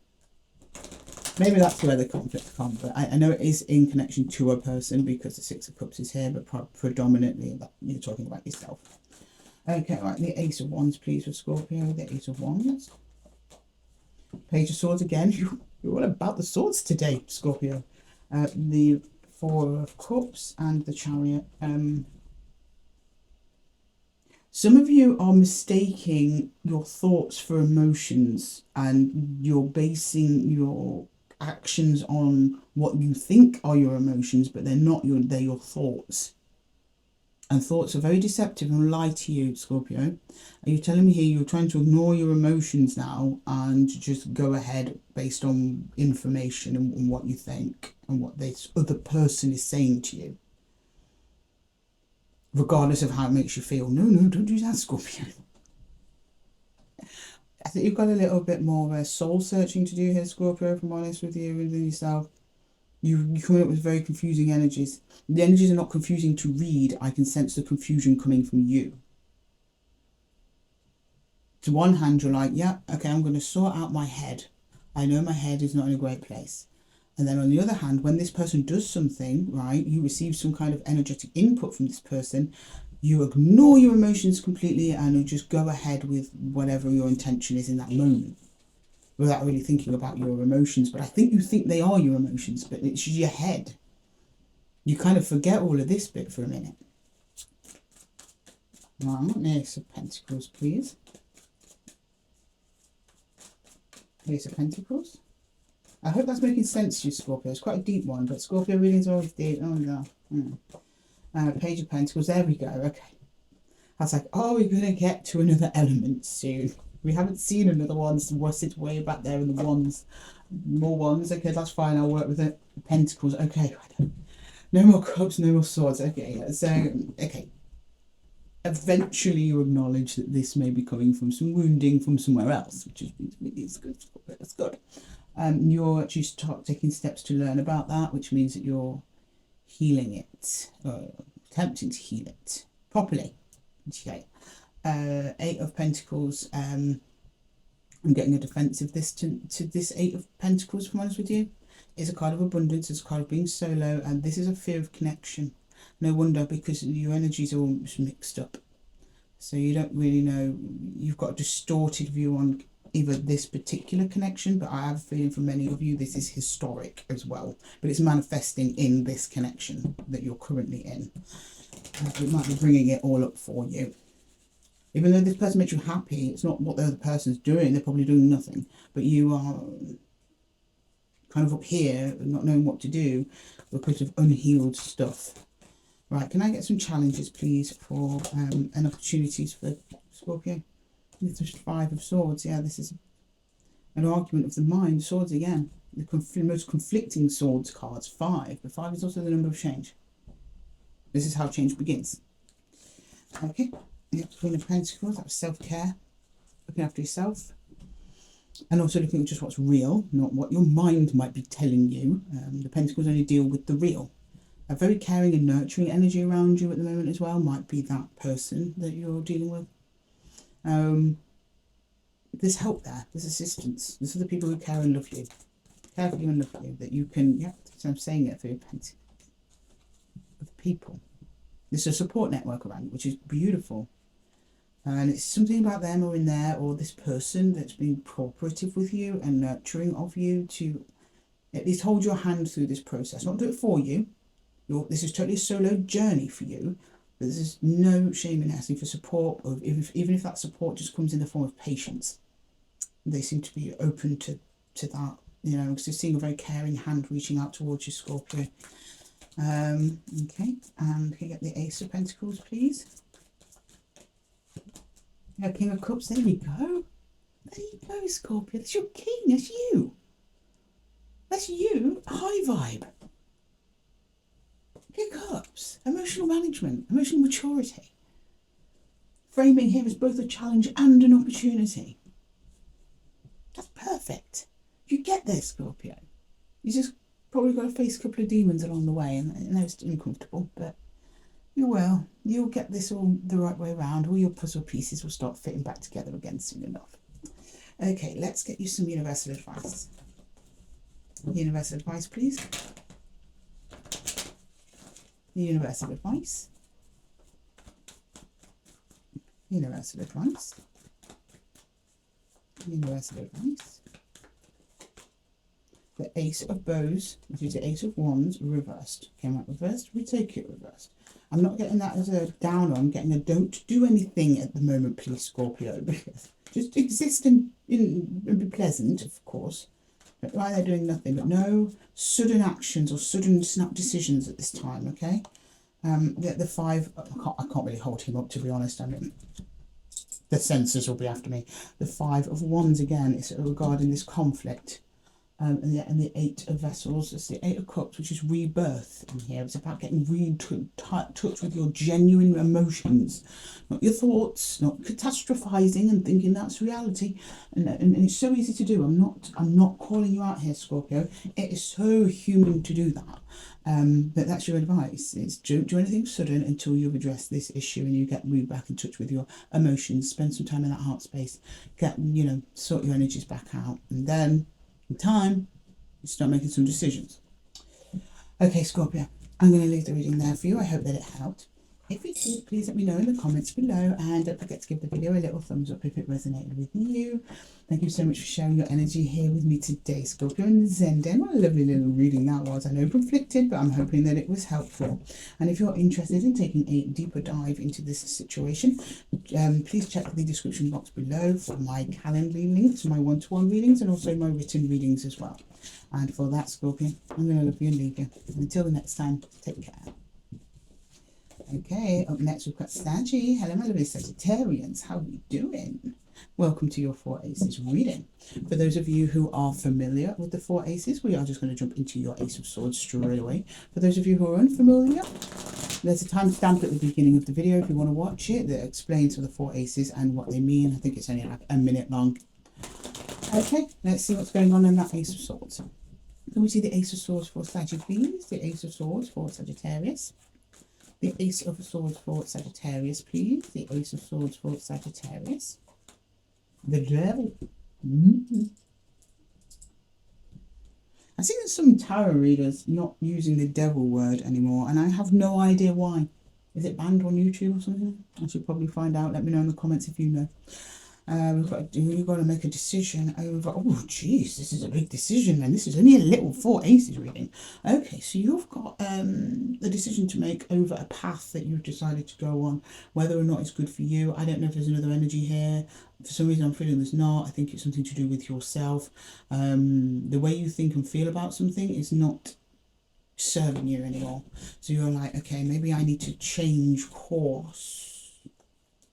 Maybe that's where the conflict comes, but I know it is in connection to a person because the Six of Cups is here, but predominantly that you're talking about yourself. Okay, right, the Ace of Wands, please, for Scorpio. The Ace of Wands. Page of Swords again. You're all about the swords today, Scorpio. The Four of Cups and the Chariot. Some of you are mistaking your thoughts for emotions, and you're basing your actions on what you think are your emotions, but they're not. They're your thoughts. And thoughts are very deceptive and lie to you, Scorpio. And you're telling me here you're trying to ignore your emotions now and just go ahead based on information and what you think and what this other person is saying to you, regardless of how it makes you feel. No, don't do that, Scorpio. I think you've got a little bit more soul searching to do here, Scorpio, if I'm honest with you, within yourself. You come up with very confusing energies. The energies are not confusing to read. I can sense the confusion coming from you. To one hand, you're like, yeah, okay, I'm going to sort out my head. I know my head is not in a great place. And then on the other hand, when this person does something, right, you receive some kind of energetic input from this person, you ignore your emotions completely and you just go ahead with whatever your intention is in that moment, without really thinking about your emotions. But I think you think they are your emotions, but it's your head. You kind of forget all of this bit for a minute. Right, Ace of Pentacles, please. Ace of Pentacles. I hope that's making sense to you, Scorpio. It's quite a deep one, but Scorpio readings are always deep. Oh, no. Page of Pentacles. There we go. Okay. I was like, oh, we're going to get to another element soon. We haven't seen another one, so we'll sit way back there in the wands. More wands. Okay, that's fine. I'll work with it. Pentacles. Okay. No more cups, no more swords. Okay, so, okay. Eventually you acknowledge that this may be coming from some wounding from somewhere else, which is good. That's good. You're actually taking steps to learn about that, which means that you're healing it, or attempting to heal it properly. Okay. Eight of Pentacles. I'm getting a defensive to this Eight of Pentacles, if I'm honest with you. It's a card of abundance, it's a card of being solo, and this is a fear of connection. No wonder, because your energies are all mixed up. So you don't really know, you've got a distorted view on either this particular connection, but I have a feeling for many of you this is historic as well. But it's manifesting in this connection that you're currently in. It might be bringing it all up for you. Even though this person makes you happy, it's not what the other person's doing. They're probably doing nothing. But you are kind of up here, not knowing what to do because of unhealed stuff. Right, can I get some challenges, please, for and opportunities for Scorpio? This is Five of Swords. Yeah, this is an argument of the mind. Swords again. The most conflicting swords cards. Five. But five is also the number of change. This is how change begins. Okay. Yeah, Queen of Pentacles. That was self-care. Looking after yourself. And also looking at just what's real, not what your mind might be telling you. The Pentacles only deal with the real. A very caring and nurturing energy around you at the moment as well might be that person that you're dealing with. there's help there, there's assistance, there's other people who care and love you, and love you, that you can, yeah, so I'm saying it for your pence of people. There's a support network around you, which is beautiful. And it's something about them or in there, or this person that's being cooperative with you and nurturing of you to at least hold your hand through this process. Not do it for you. This is totally a solo journey for you. But there's no shame in asking for support, or even if that support just comes in the form of patience. They seem to be open to that, you know, because you're seeing a very caring hand reaching out towards you, Scorpio. Okay, and can you get the Ace of Pentacles, please? Yeah, King of Cups, there we go. There you go, Scorpio. That's your king, that's you. That's you, high vibe. King of Cups, emotional management, emotional maturity. Framing here as both a challenge and an opportunity. That's perfect. You get there, Scorpio. You just probably got to face a couple of demons along the way, and I know it's uncomfortable, but you will. You'll get this all the right way around. All your puzzle pieces will start fitting back together again soon enough. Okay, let's get you some universal advice. Universal advice, please. Universal advice. Universal advice. Universal advice. The Ace of Bows, which is the Ace of Wands, reversed. Came out reversed, we take it reversed. I'm not getting that as a downer, I'm getting a don't do anything at the moment, please, Scorpio. Just exist and be pleasant, of course. But why they're doing nothing, but no sudden actions or sudden snap decisions at this time, okay? The five, I can't really hold him up, to be honest. I mean, the censors will be after me. The Five of Wands again is regarding this conflict. And the Eight of Vessels, it's the Eight of Cups, which is rebirth in here. It's about getting touch with your genuine emotions, not your thoughts, not catastrophizing and thinking that's reality. And it's so easy to do. I'm not calling you out here, Scorpio. It is so human to do that. But that's your advice. It's don't do anything sudden until you've addressed this issue and you get moved back in touch with your emotions. Spend some time in that heart space. Sort your energies back out, and then in time, you start making some decisions. Okay, Scorpio, I'm going to leave the reading there for you. I hope that it helped. If it did, please let me know in the comments below, and don't forget to give the video a little thumbs up if it resonated with you. Thank you so much for sharing your energy here with me today, Scorpio and Zen Den. What a lovely little reading that was. I know conflicted, but I'm hoping that it was helpful. And if you're interested in taking a deeper dive into this situation, please check the description box below for my Calendly links, my one-to-one readings, and also my written readings as well. And for that, Scorpio, I'm going to love you and leave you. Until the next time, take care. Okay, up next we've got Saggy. Hello, my lovely Sagittarians. How are we doing? Welcome to your Four Aces reading. For those of you who are familiar with the Four Aces, we are just going to jump into your Ace of Swords straight away. For those of you who are unfamiliar, there's a timestamp at the beginning of the video if you want to watch it that explains the Four Aces and what they mean. I think it's only like a minute long. Okay, let's see what's going on in that Ace of Swords. Can we see the Ace of Swords for Sagittarius, please? The Ace of Swords for Sagittarius. The Ace of Swords for Sagittarius, please. The Ace of Swords for Sagittarius. The Devil. I see that some tarot readers not using the devil word anymore, and I have no idea why. Is it banned on YouTube or something? I should probably find out. Let me know in the comments if you know. We've got to make a decision over, oh geez, this is a big decision, and this is only a little Four Aces reading. Okay, so you've got the decision to make over a path that you've decided to go on, whether or not it's good for you. I don't know if there's another energy here. For some reason I'm feeling there's not. I think it's something to do with yourself. The way you think and feel about something is not serving you anymore. So you're like, okay, maybe I need to change course.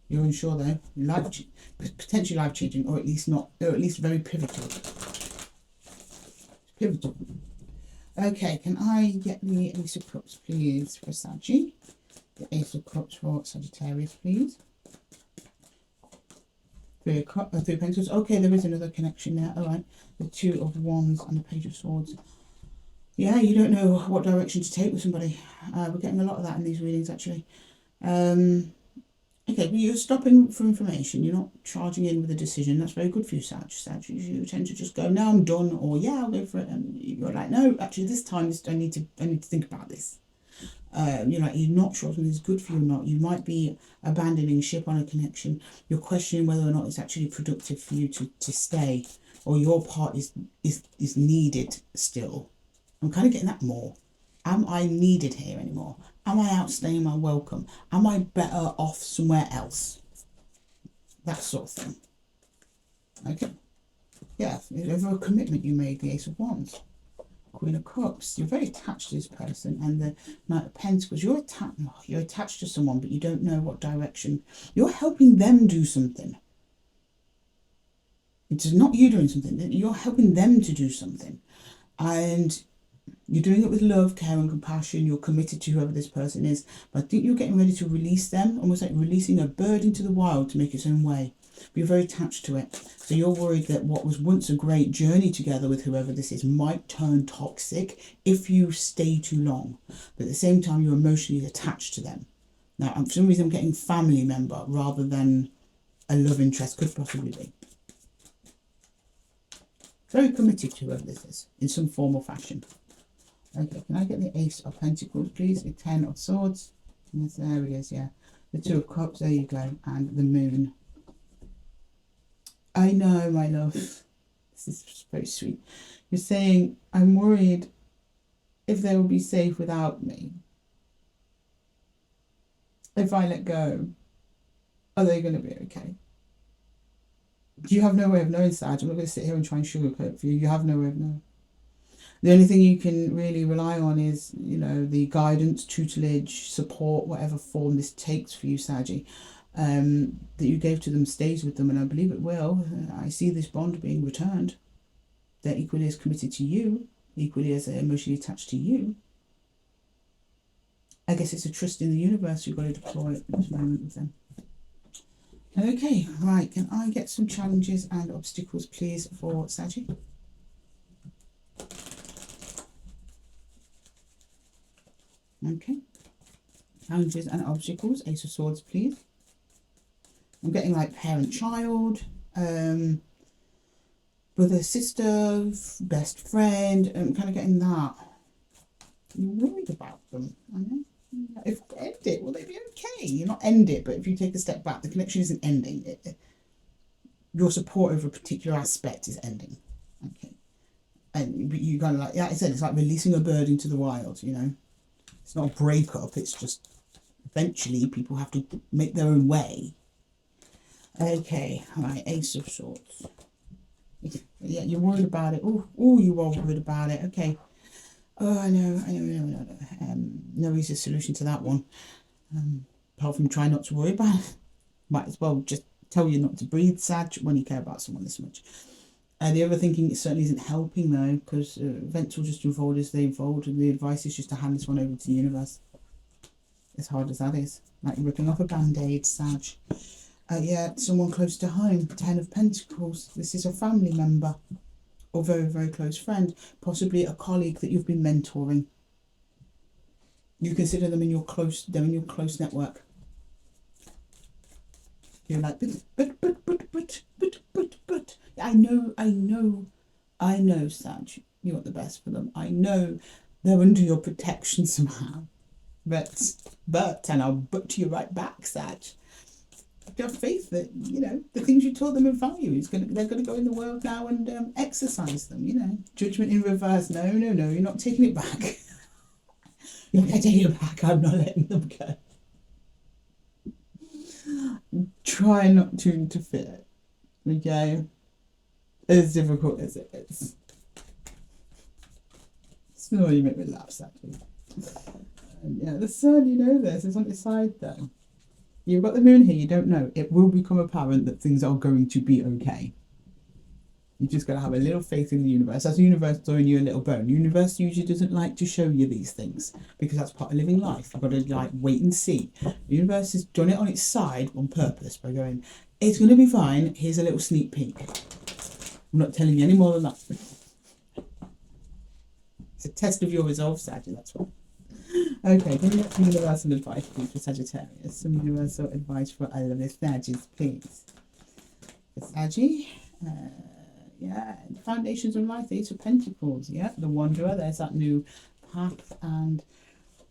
You're unsure though, potentially life-changing, or at least not, or at least very pivotal. Pivotal. Okay, can I get the Ace of Cups, please, for Saggy? The Ace of Cups for Sagittarius, please. Three of Pentacles. Okay, there is another connection there. All right. The Two of Wands and the Page of Swords. Yeah, you don't know what direction to take with somebody. We're getting a lot of that in these readings, actually. Okay, but you're stopping for information. You're not charging in with a decision. That's very good for you, Sag. You tend to just go, no, I'm done, or yeah, I'll go for it. And you're like, no, actually, this time I need to think about this. You're like, you're not sure if something's good for you or not. You might be abandoning ship on a connection. You're questioning whether or not it's actually productive for you to stay, or your part is needed still. I'm kind of getting that more. Am I needed here anymore? Am I outstaying my welcome? Am I better off somewhere else? That sort of thing. Okay. Yeah, over a commitment you made, the Ace of Wands. Queen of Cups. You're very attached to this person, and the Knight of Pentacles. You're attached to someone, but you don't know what direction. You're helping them do something. It's not you doing something. You're helping them to do something, and you're doing it with love, care, and compassion. You're committed to whoever this person is, but I think you're getting ready to release them, almost like releasing a bird into the wild to make its own way. But you're very attached to it. So you're worried that what was once a great journey together with whoever this is might turn toxic if you stay too long. But at the same time, you're emotionally attached to them. Now, for some reason, I'm getting family member rather than a love interest. Could possibly be. Very committed to whoever this is in some form or fashion. Okay, can I get the Ace of Pentacles, please? The Ten of Swords. Yes, there it is, yeah. The Two of Cups, there you go. And the Moon. I know, my love. This is very sweet. You're saying, I'm worried if they will be safe without me. If I let go, are they going to be okay? You have no way of knowing, Sag. I'm not going to sit here and try and sugarcoat for you. You have no way of knowing. The only thing you can really rely on is, you know, the guidance, tutelage, support, whatever form this takes for you, Saggy, that you gave to them stays with them, and I believe it will. I see this bond being returned. They're equally as committed to you, equally as emotionally attached to you. I guess it's a trust in the universe you've got to deploy at this moment with them. Okay, right, can I get some challenges and obstacles, please, for Saggy? Okay, challenges and obstacles, Ace of Swords, please. I'm getting like parent-child, brother, sister, best friend. I'm kind of getting that. You're worried about them, I know. If end it, will they be okay? You're not end it, but if you take a step back, the connection isn't ending. Your support over a particular aspect is ending. Okay, and you kind of like, yeah, I said, it's like releasing a bird into the wild. You know. It's not a breakup, it's just eventually people have to make their own way. Okay, right, Ace of Swords. Yeah, you're worried about it. Oh, you are worried about it. Okay. Oh, I know. No easy solution to that one. Apart from try not to worry about it. Might as well just tell you not to breathe, Sag, when you care about someone this much. The overthinking it certainly isn't helping though, because events will just unfold as they unfold, and the advice is just to hand this one over to the universe. As hard as that is, like ripping off a band-aid, Sag. Yeah, someone close to home, Ten of Pentacles. This is a family member or very, very close friend, possibly a colleague that you've been mentoring. You consider them in your close, network. You're like, but. I know, Sag, you want the best for them. I know they're under your protection somehow. But, and I'll but you right back, Sag. You have faith that, you know, the things you taught them of value, they're going to go in the world now and exercise them, you know. Judgment in reverse. No, you're not taking it back. You're not taking it back. I'm not letting them go. Try not to interfere. Okay? As difficult as it is. Snore, you make me laugh, sadly. Yeah, the sun, you know this, is on its side though. You've got the moon here, you don't know. It will become apparent that things are going to be okay. You just got to have a little faith in the universe. That's the universe throwing you a little bone. The universe usually doesn't like to show you these things because that's part of living life. You've got to like wait and see. The universe has done it on its side on purpose by going, it's going to be fine. Here's a little sneak peek. I'm not telling you any more than that. It's a test of your resolve, Sag, that's what. Okay, can we get some universal advice, please, for Sagittarius? Some universal advice for all of the Sagittarius, please. The Saggy, yeah, the foundations of life, the Ace of Pentacles, yeah, the Wanderer, there's that new path, and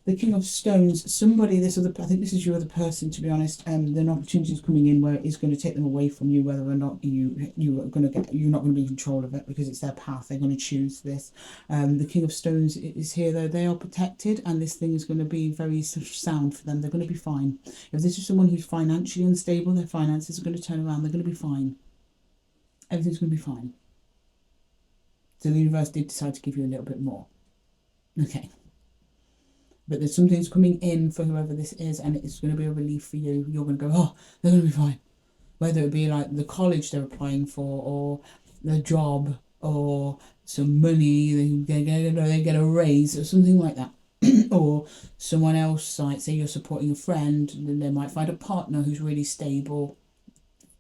the King of Stones. Somebody, this other, I think this is your other person, to be honest. There are opportunities coming in where it's going to take them away from you, whether or not you're not going to be in control of it, because it's their path. They're going to choose this. The King of Stones is here, though. They are protected, and this thing is going to be very sound for them. They're going to be fine. If this is someone who's financially unstable, their finances are going to turn around. They're going to be fine. Everything's going to be fine. So the universe did decide to give you a little bit more. Okay. But there's some things coming in for whoever this is, and it's going to be a relief for you. You're going to go, oh, they're going to be fine. Whether it be like the college they're applying for, or the job, or some money, they get a raise or something like that. Or someone else, like say you're supporting a friend, and then they might find a partner who's really stable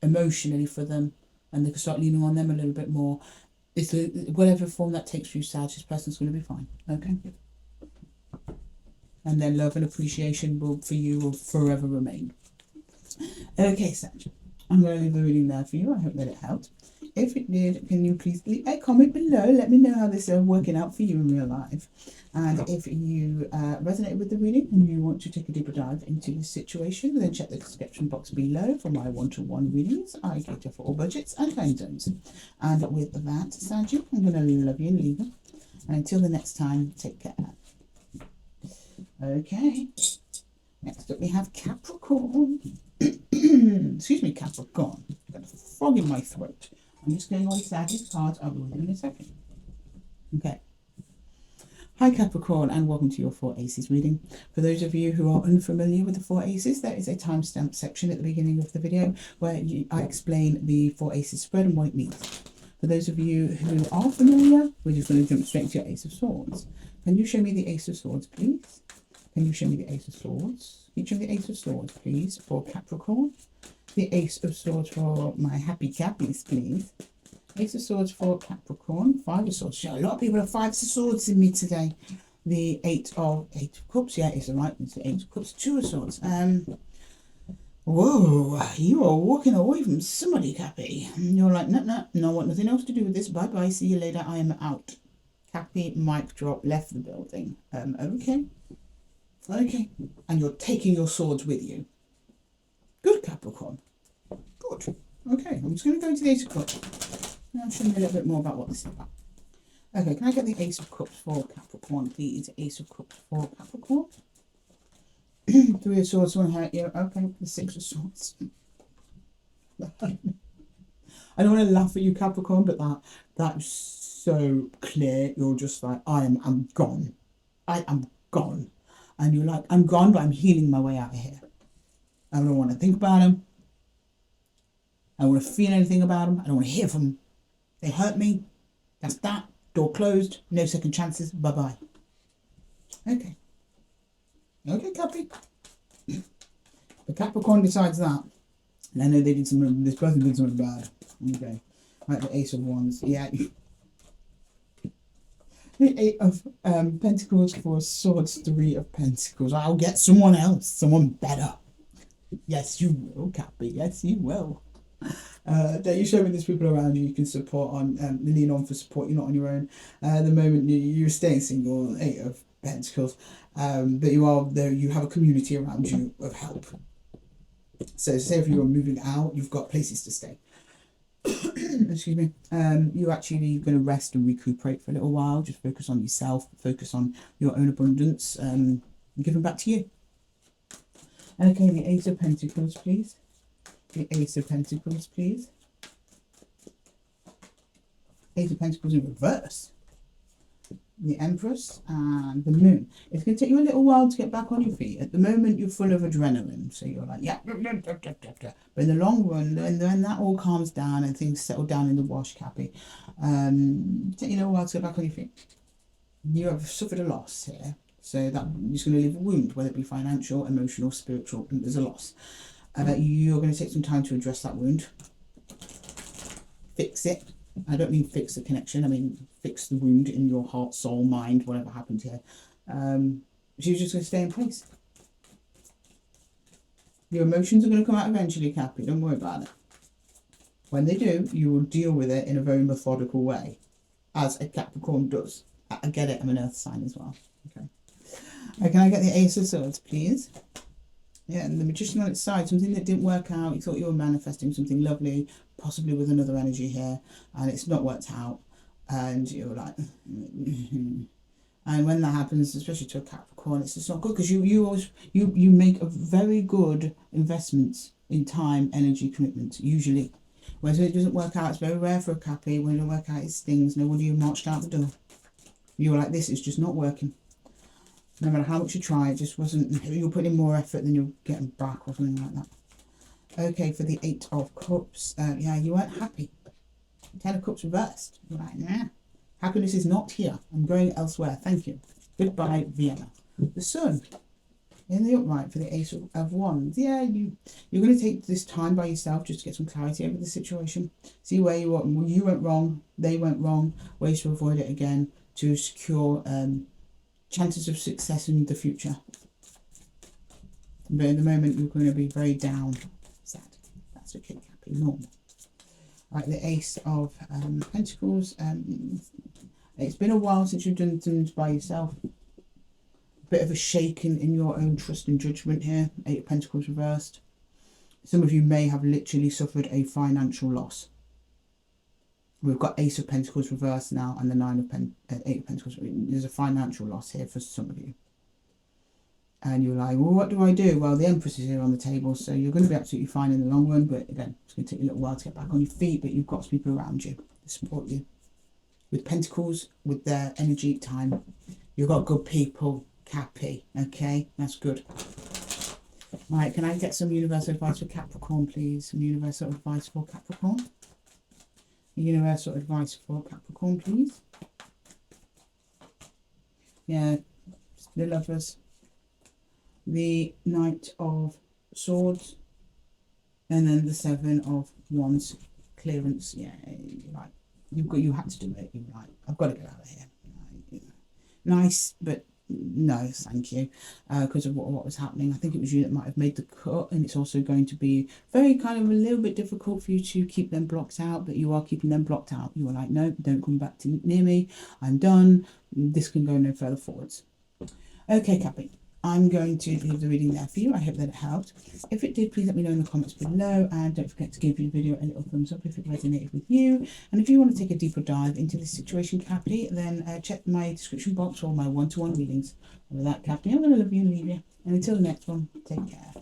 emotionally for them, and they can start leaning on them a little bit more. It's whatever form that takes for you, Sag, this person's going to be fine. Okay. And then love and appreciation for you will forever remain. Okay, Sag, I'm going to leave the reading there for you. I hope that it helped. If it did, can you please leave a comment below? Let me know how this is working out for you in real life. And if you resonated with the reading and you want to take a deeper dive into this situation, then check the description box below for my one-to-one readings. I cater for all budgets and time zones. And with that, Sag, I'm going to love you and leave you. And until the next time, take care. Okay, next up we have Capricorn. Excuse me, Capricorn. I've got a frog in my throat. I'm just going on Sag's cards. I'll be with you in a second. Okay. Hi Capricorn, and welcome to your 4 Aces reading. For those of you who are unfamiliar with the 4 Aces, there is a timestamp section at the beginning of the video where I explain the 4 Aces spread and what it means. For those of you who are familiar, we're just going to jump straight to your Ace of Swords. Can you show me the Ace of Swords, please? Can you show me the Ace of Swords? Can you show me the Ace of Swords, please, for Capricorn? The Ace of Swords for my happy Cappies, please. Ace of Swords for Capricorn. 5 of Swords. Yeah, a lot of people have 5 of Swords in me today. The Eight of Cups. Yeah, it's right. It's the 8 of Cups. 2 of Swords. Whoa, you are walking away from somebody, Cappy. You're like, no, I want nothing else to do with this. Bye-bye. See you later. I am out. Cappy, mic drop, left the building. Okay. Okay, and you're taking your swords with you. Good, Capricorn. Good. Okay, I'm just going to go into the Ace of Cups. Now show me a little bit more about what this is about. Okay, can I get the Ace of Cups for Capricorn, please? Ace of Cups for Capricorn. 3 of Swords won't hurt you. Okay, the 6 of Swords. I don't want to laugh at you, Capricorn, but that's so clear. You're just like, I'm gone. I am gone. And you're like, I'm gone, but I'm healing my way out of here. I don't want to think about them. I don't want to feel anything about them. I don't want to hear from them. They hurt me. That's that. Door closed. No second chances. Bye-bye. Okay. Okay, Cappy. The Capricorn decides that. And I know they did something, this person did something bad. Okay. Right, the Ace of Wands. Yeah. The 8 of Pentacles for Swords, 3 of Pentacles. I'll get someone else, someone better. Yes, you will, Cappy. Yes, you will. That you show me there's people around you can support on, lean on for support. You're not on your own. At the moment, you're staying single, 8 of Pentacles. But you are there. You have a community around you of help. So say if you're moving out, you've got places to stay. Excuse me. You're actually going to rest and recuperate for a little while. Just focus on yourself. Focus on your own abundance. And give them back to you. Okay, the Ace of Pentacles, please. The Ace of Pentacles, please. Ace of Pentacles in reverse. The Empress and the Moon. It's going to take you a little while to get back on your feet. At the moment, you're full of adrenaline. So you're like, yeah. But in the long run, when that all calms down and things settle down in the wash, Cappy, take you a little while to get back on your feet. You have suffered a loss here. So that you're going to leave a wound, whether it be financial, emotional, spiritual, and there's a loss. You're going to take some time to address that wound. Fix it. I don't mean fix the connection. I mean fix the wound in your heart, soul, mind, whatever happened here. She's just going to stay in place. Your emotions are going to come out eventually, Cappy. Don't worry about it. When they do, you will deal with it in a very methodical way, as a Capricorn does. I get it. I'm an earth sign as well. Okay. Can I get the Ace of Swords, please? Yeah, and the Magician on its side, something that didn't work out. You thought you were manifesting something lovely, possibly with another energy here, and it's not worked out. And you're like, and when that happens, especially to a Capricorn, it's just not good, because you make a very good investments in time, energy, commitment, usually. When it doesn't work out, it's very rare for a Cappy. When it doesn't work out, it stings. No wonder you marched out the door. You were like, this is just not working. No matter how much you try, it just wasn't. You're putting in more effort than you're getting back or something like that. Okay, for the 8 of Cups, yeah, you weren't happy. 10 of Cups reversed. You're like, nah. Happiness is not here. I'm going elsewhere. Thank you. Goodbye, Vienna. The Sun in the upright for the Ace of Wands. Yeah, you're going to take this time by yourself just to get some clarity over the situation. See where you went wrong, they went wrong, ways to avoid it again, to secure chances of success in the future. But at the moment, you're going to be very down, sad. That's okay, Cappy, normal. Right, the Ace of Pentacles. It's been a while since you've done things by yourself. Bit of a shake in your own trust and judgment here. 8 of Pentacles reversed. Some of you may have literally suffered a financial loss. We've got Ace of Pentacles reversed now, and the 8 of Pentacles. There's a financial loss here for some of you. And you're like, well, what do I do? Well, the Empress is here on the table, so you're going to be absolutely fine in the long run. But again, it's going to take you a little while to get back on your feet, but you've got people around you to support you. With Pentacles, with their energy, time, you've got good people. Cappy, okay, that's good. Right, can I get some universal advice for Capricorn, please? Some universal advice for Capricorn. Universal advice for Capricorn, please. Yeah, the Lovers. The Knight of Swords. And then the 7 of Wands. Clearance. Yeah, like you had to do it. You're like, I've got to get out of here. Nice, but no, thank you, because of what was happening. I think it was you that might have made the cut, and it's also going to be very kind of a little bit difficult for you to keep them blocked out, but you are keeping them blocked out. You are like, no, don't come back near me. I'm done. This can go no further forwards. Okay, Cappy. I'm going to leave the reading there for you. I hope that it helped. If it did, please let me know in the comments below, and don't forget to give the video a little thumbs up if it resonated with you. And if you want to take a deeper dive into this situation, Cappy, then check my description box for my one-to-one readings. And with that, Cappy, I'm going to love you and leave you. And until the next one, take care.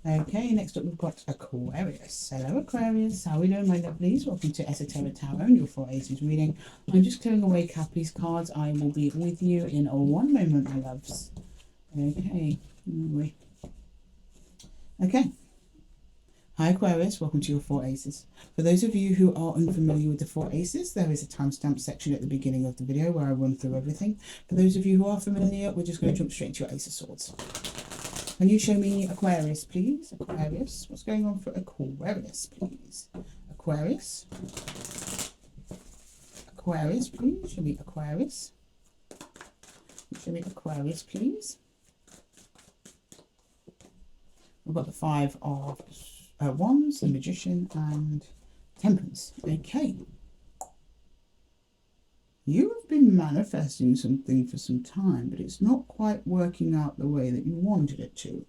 Okay, next up we've got Aquarius. Hello Aquarius, how are we doing my lovelies? Welcome to Esoteric Tarot and your 4 Aces reading. I'm just clearing away Cappy's cards. I will be with you in one moment, my loves. Okay, okay. Hi Aquarius, welcome to your 4 Aces. For those of you who are unfamiliar with the 4 Aces, there is a timestamp section at the beginning of the video where I run through everything. For those of you who are familiar, we're just going to jump straight to your Ace of Swords. Can you show me Aquarius, please? Aquarius, what's going on for Aquarius, please? Aquarius. Aquarius, please. Show me Aquarius. Show me Aquarius, please. We've got the 5 of Wands, the Magician, and Temperance. Okay. You have been manifesting something for some time, but it's not quite working out the way that you wanted it to.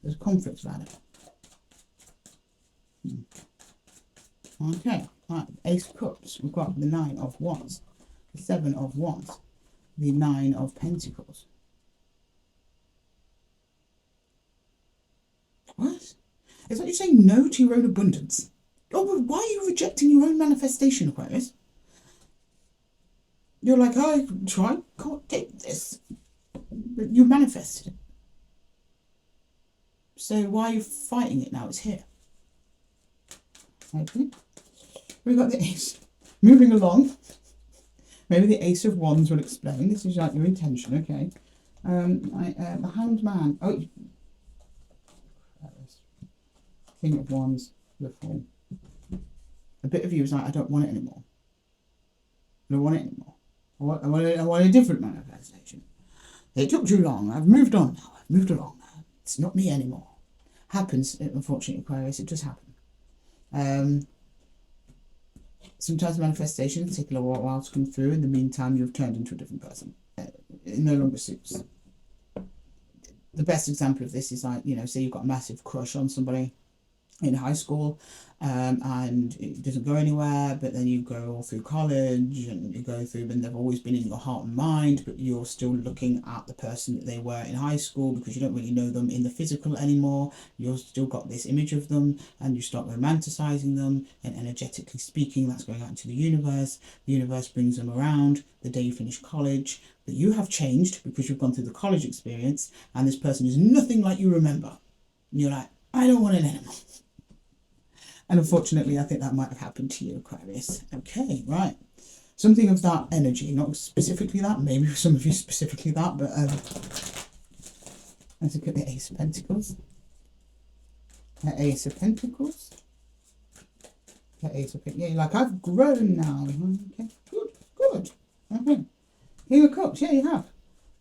There's conflict about it. Okay. Right. Ace of Cups. We've got the 9 of Wands, the 7 of Wands, the 9 of Pentacles. What? It's like you're saying no to your own abundance. Oh, but why are you rejecting your own manifestation, Aquarius? You're like, I tried, can't take this. But you manifested it. So why are you fighting it now? It's here. Okay. We've got the Ace. Moving along. Maybe the Ace of Wands will explain. This is like your intention, okay. The Hanged Man. Oh, King of Wands, the Fool. A bit of you is like, I don't want it anymore. I don't want it anymore. I want a different manifestation. It took too long. I've moved on now. I've moved along now. It's not me anymore. Happens, unfortunately, Aquarius. It does happen. Sometimes manifestations take a little while to come through. In the meantime, you've turned into a different person. It no longer suits. The best example of this is like, say you've got a massive crush on somebody in high school, and it doesn't go anywhere, but then you go all through college and you go through, and they've always been in your heart and mind, but you're still looking at the person that they were in high school because you don't really know them in the physical anymore. You've still got this image of them, and you start romanticizing them, and energetically speaking, that's going out into the universe. The universe brings them around the day you finish college, but you have changed because you've gone through the college experience, and this person is nothing like you remember. And you're like, I don't want it anymore. And unfortunately, I think that might have happened to you, Aquarius. Okay, right. Something of that energy, not specifically that, maybe for some of you specifically that, but let's look at the Ace of Pentacles. The Ace of Pentacles. The Ace of Pentacles. Yeah, like, I've grown now. Okay, good. Okay. King of Cups, yeah, you have.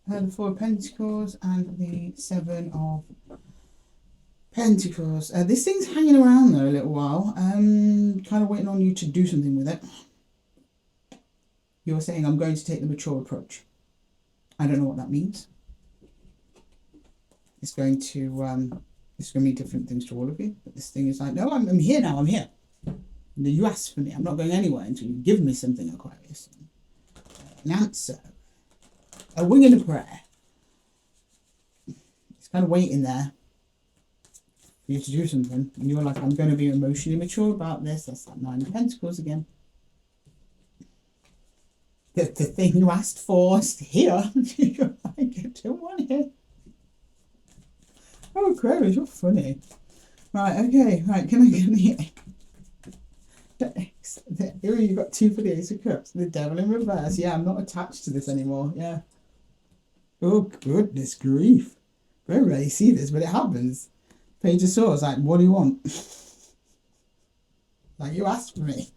The Four of Pentacles and the Seven of Pentacles. This thing's hanging around there a little while. Kind of waiting on you to do something with it. You're saying, I'm going to take the mature approach. I don't know what that means. It's going to mean different things to all of you. But this thing is like, no, I'm here now. I'm here. You asked for me. I'm not going anywhere until you give me something, Aquarius. An answer. A wing and a prayer. It's kind of waiting there for you to do something, and you're like, I'm going to be emotionally mature about this. That's that Nine of Pentacles again. The thing you asked for is here. You're like, I don't want it. Oh, Aquarius, you're funny. Right, okay, right, can I get here you got two for the Ace of Cups. The Devil in reverse. Yeah, I'm not attached to this anymore. Yeah. Oh, goodness grief. Very rarely see this, but it happens. Page of Swords, like, what do you want? Like, you asked for me.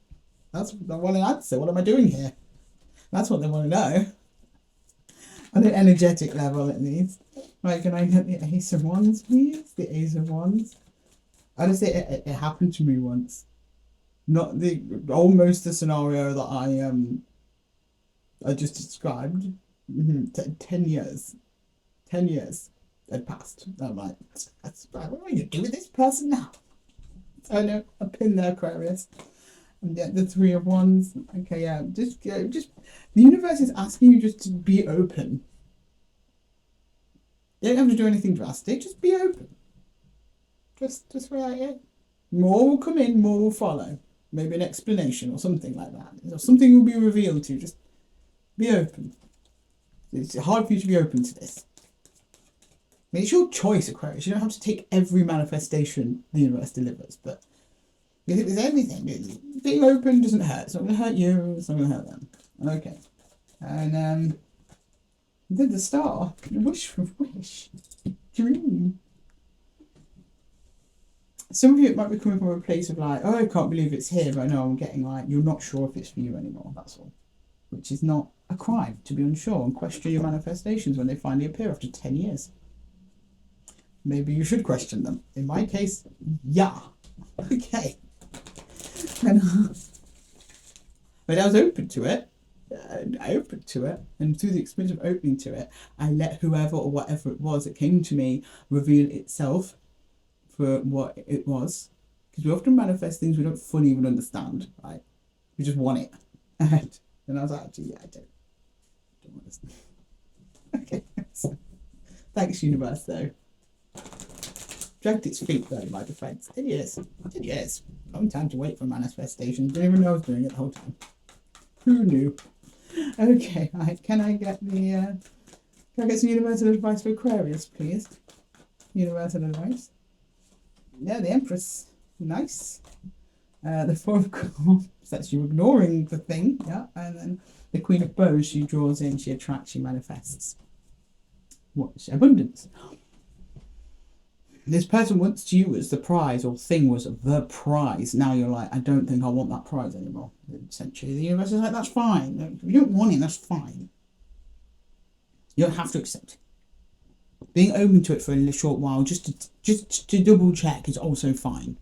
That's what I want an answer. What am I doing here? That's what they want to know. On an energetic level, at least. Right, can I get the Ace of Wands, please? The Ace of Wands. Honestly, it happened to me once. Not almost the scenario that I just described. 10 years. 10 years had passed. I'm like, that's right. What are you doing with this person now? I know, a pin there, Aquarius. And yeah, the Three of Wands. Okay, yeah, just the universe is asking you just to be open. You don't have to do anything drastic. Just be open. Just right here. More will come in, more will follow. Maybe an explanation or something like that. Or something will be revealed to you. Just be open. It's hard for you to be open to this. I mean, it's your choice, Aquarius. You don't have to take every manifestation the universe delivers, but with everything, being open doesn't hurt. It's not going to hurt you. It's not going to hurt them. Okay. And then the star. Wish. Dream. Some of you, it might be coming from a place of like, oh, I can't believe it's here, but I know I'm getting like, you're not sure if it's for you anymore. That's all. Which is not a crime to be unsure and question your manifestations when they finally appear after 10 years. Maybe you should question them. In my case, yeah. Okay. But I was open to it. I opened to it, and through the experience of opening to it, I let whoever or whatever it was that came to me reveal itself for what it was. Because we often manifest things we don't fully even understand, right? We just want it. And I was like, actually, yeah, I don't want this. Okay. Thanks, universe, though. Dragged its feet, though, in my defense. 10 years. 10 years. Long time to wait for manifestation. Didn't even know I was doing it the whole time. Who knew? Okay, right. Can I get some universal advice for Aquarius, please? Universal advice. Yeah, the Empress. Nice. The Four of Cups. That's you ignoring the thing. Yeah. And then the Queen of Bows. She draws in, she attracts, she manifests. What? Abundance. This person wants you as the prize, or thing was the prize. Now you're like, I don't think I want that prize anymore. Essentially, the universe is like, that's fine. If you don't want it, that's fine. You don't have to accept it. Being open to it for a short while, just to double check, is also fine.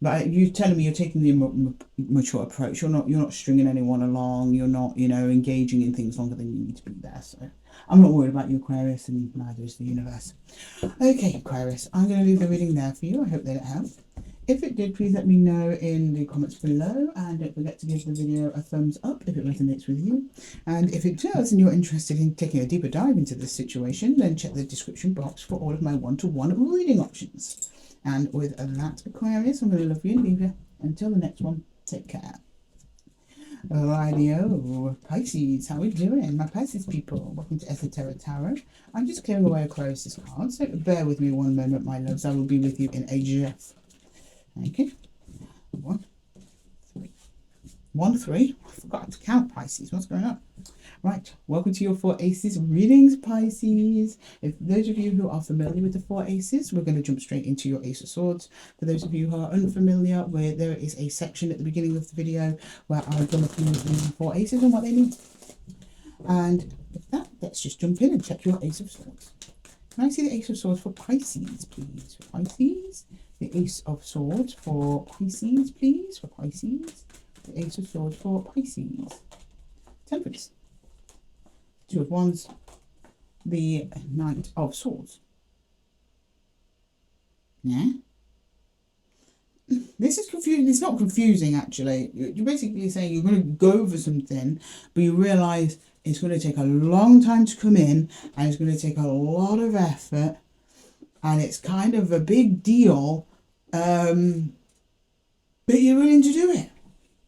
But you telling me you're taking the mature approach. You're not stringing anyone along. You're not, engaging in things longer than you need to be there. So I'm not worried about you, Aquarius, and neither is the universe. Okay, Aquarius, I'm going to leave the reading there for you. I hope that it helped. If it did, please let me know in the comments below, and don't forget to give the video a thumbs up if it resonates with you. And if it does, and you're interested in taking a deeper dive into this situation, then check the description box for all of my one-to-one reading options. And with that, Aquarius, I'm going to love you and leave you. Until the next one, take care. Rightio, Pisces, how are we doing? My Pisces people, welcome to Esoteric Tarot. I'm just clearing away Aquarius' card, so bear with me one moment, my loves. I will be with you in a jiff. Okay. 1, 3. 1, 3. I forgot to count, Pisces. What's going on? Right, welcome to your 4 Aces readings, Pisces. If those of you who are familiar with the 4 Aces, we're going to jump straight into your Ace of Swords. For those of you who are unfamiliar, where there is a section at the beginning of the video where I'm going to through the 4 Aces and what they mean. And with that, let's just jump in and check your Ace of Swords. Can I see the Ace of Swords for Pisces, please? For Pisces. The Ace of Swords for Pisces, please. For Pisces. The Ace of Swords for Pisces. Temperance. 2 of Wands. The Knight of Swords. Yeah. This is confusing. It's not confusing, actually. You're basically saying you're going to go for something, but you realise it's going to take a long time to come in, and it's going to take a lot of effort, and it's kind of a big deal, but you're willing to do it.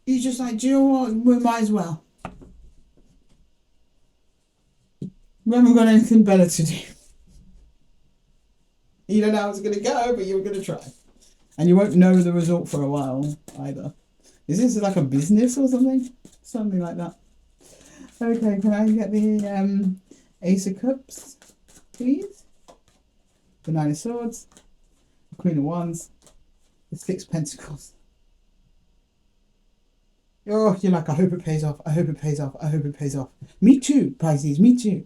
You're just like, do you know what? We might as well. We haven't got anything better to do. You don't know how it's going to go, but you're going to try. And you won't know the result for a while either. Is this like a business or something? Something like that. Okay, can I get the Ace of Cups, please? The 9 of Swords. The Queen of Wands. The 6 of Pentacles. Oh, you're like, I hope it pays off. I hope it pays off. I hope it pays off. Me too, Pisces. Me too.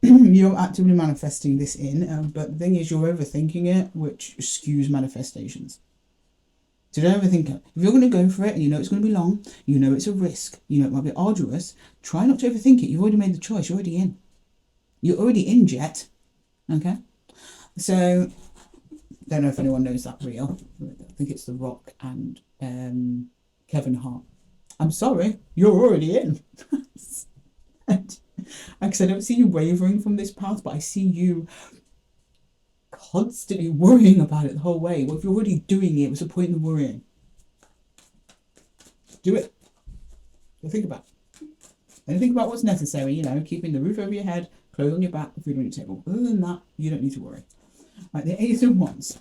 You're actively manifesting this in, but the thing is, you're overthinking it, which skews manifestations. So don't overthink it. If you're going to go for it and you know it's going to be long, you know it's a risk, you know it might be arduous, try not to overthink it. You've already made the choice. You're already in. You're already in, Jet. Okay? So, don't know if anyone knows that reel. I think it's The Rock and Kevin Hart. I'm sorry, you're already in. Because I don't see you wavering from this path, but I see you constantly worrying about it the whole way. Well, if you're already doing it, what's the point in worrying? Do it. Don't think about it. And think about what's necessary, keeping the roof over your head, clothes on your back, food on your table. Other than that, you don't need to worry. Right, the Ace of Wands.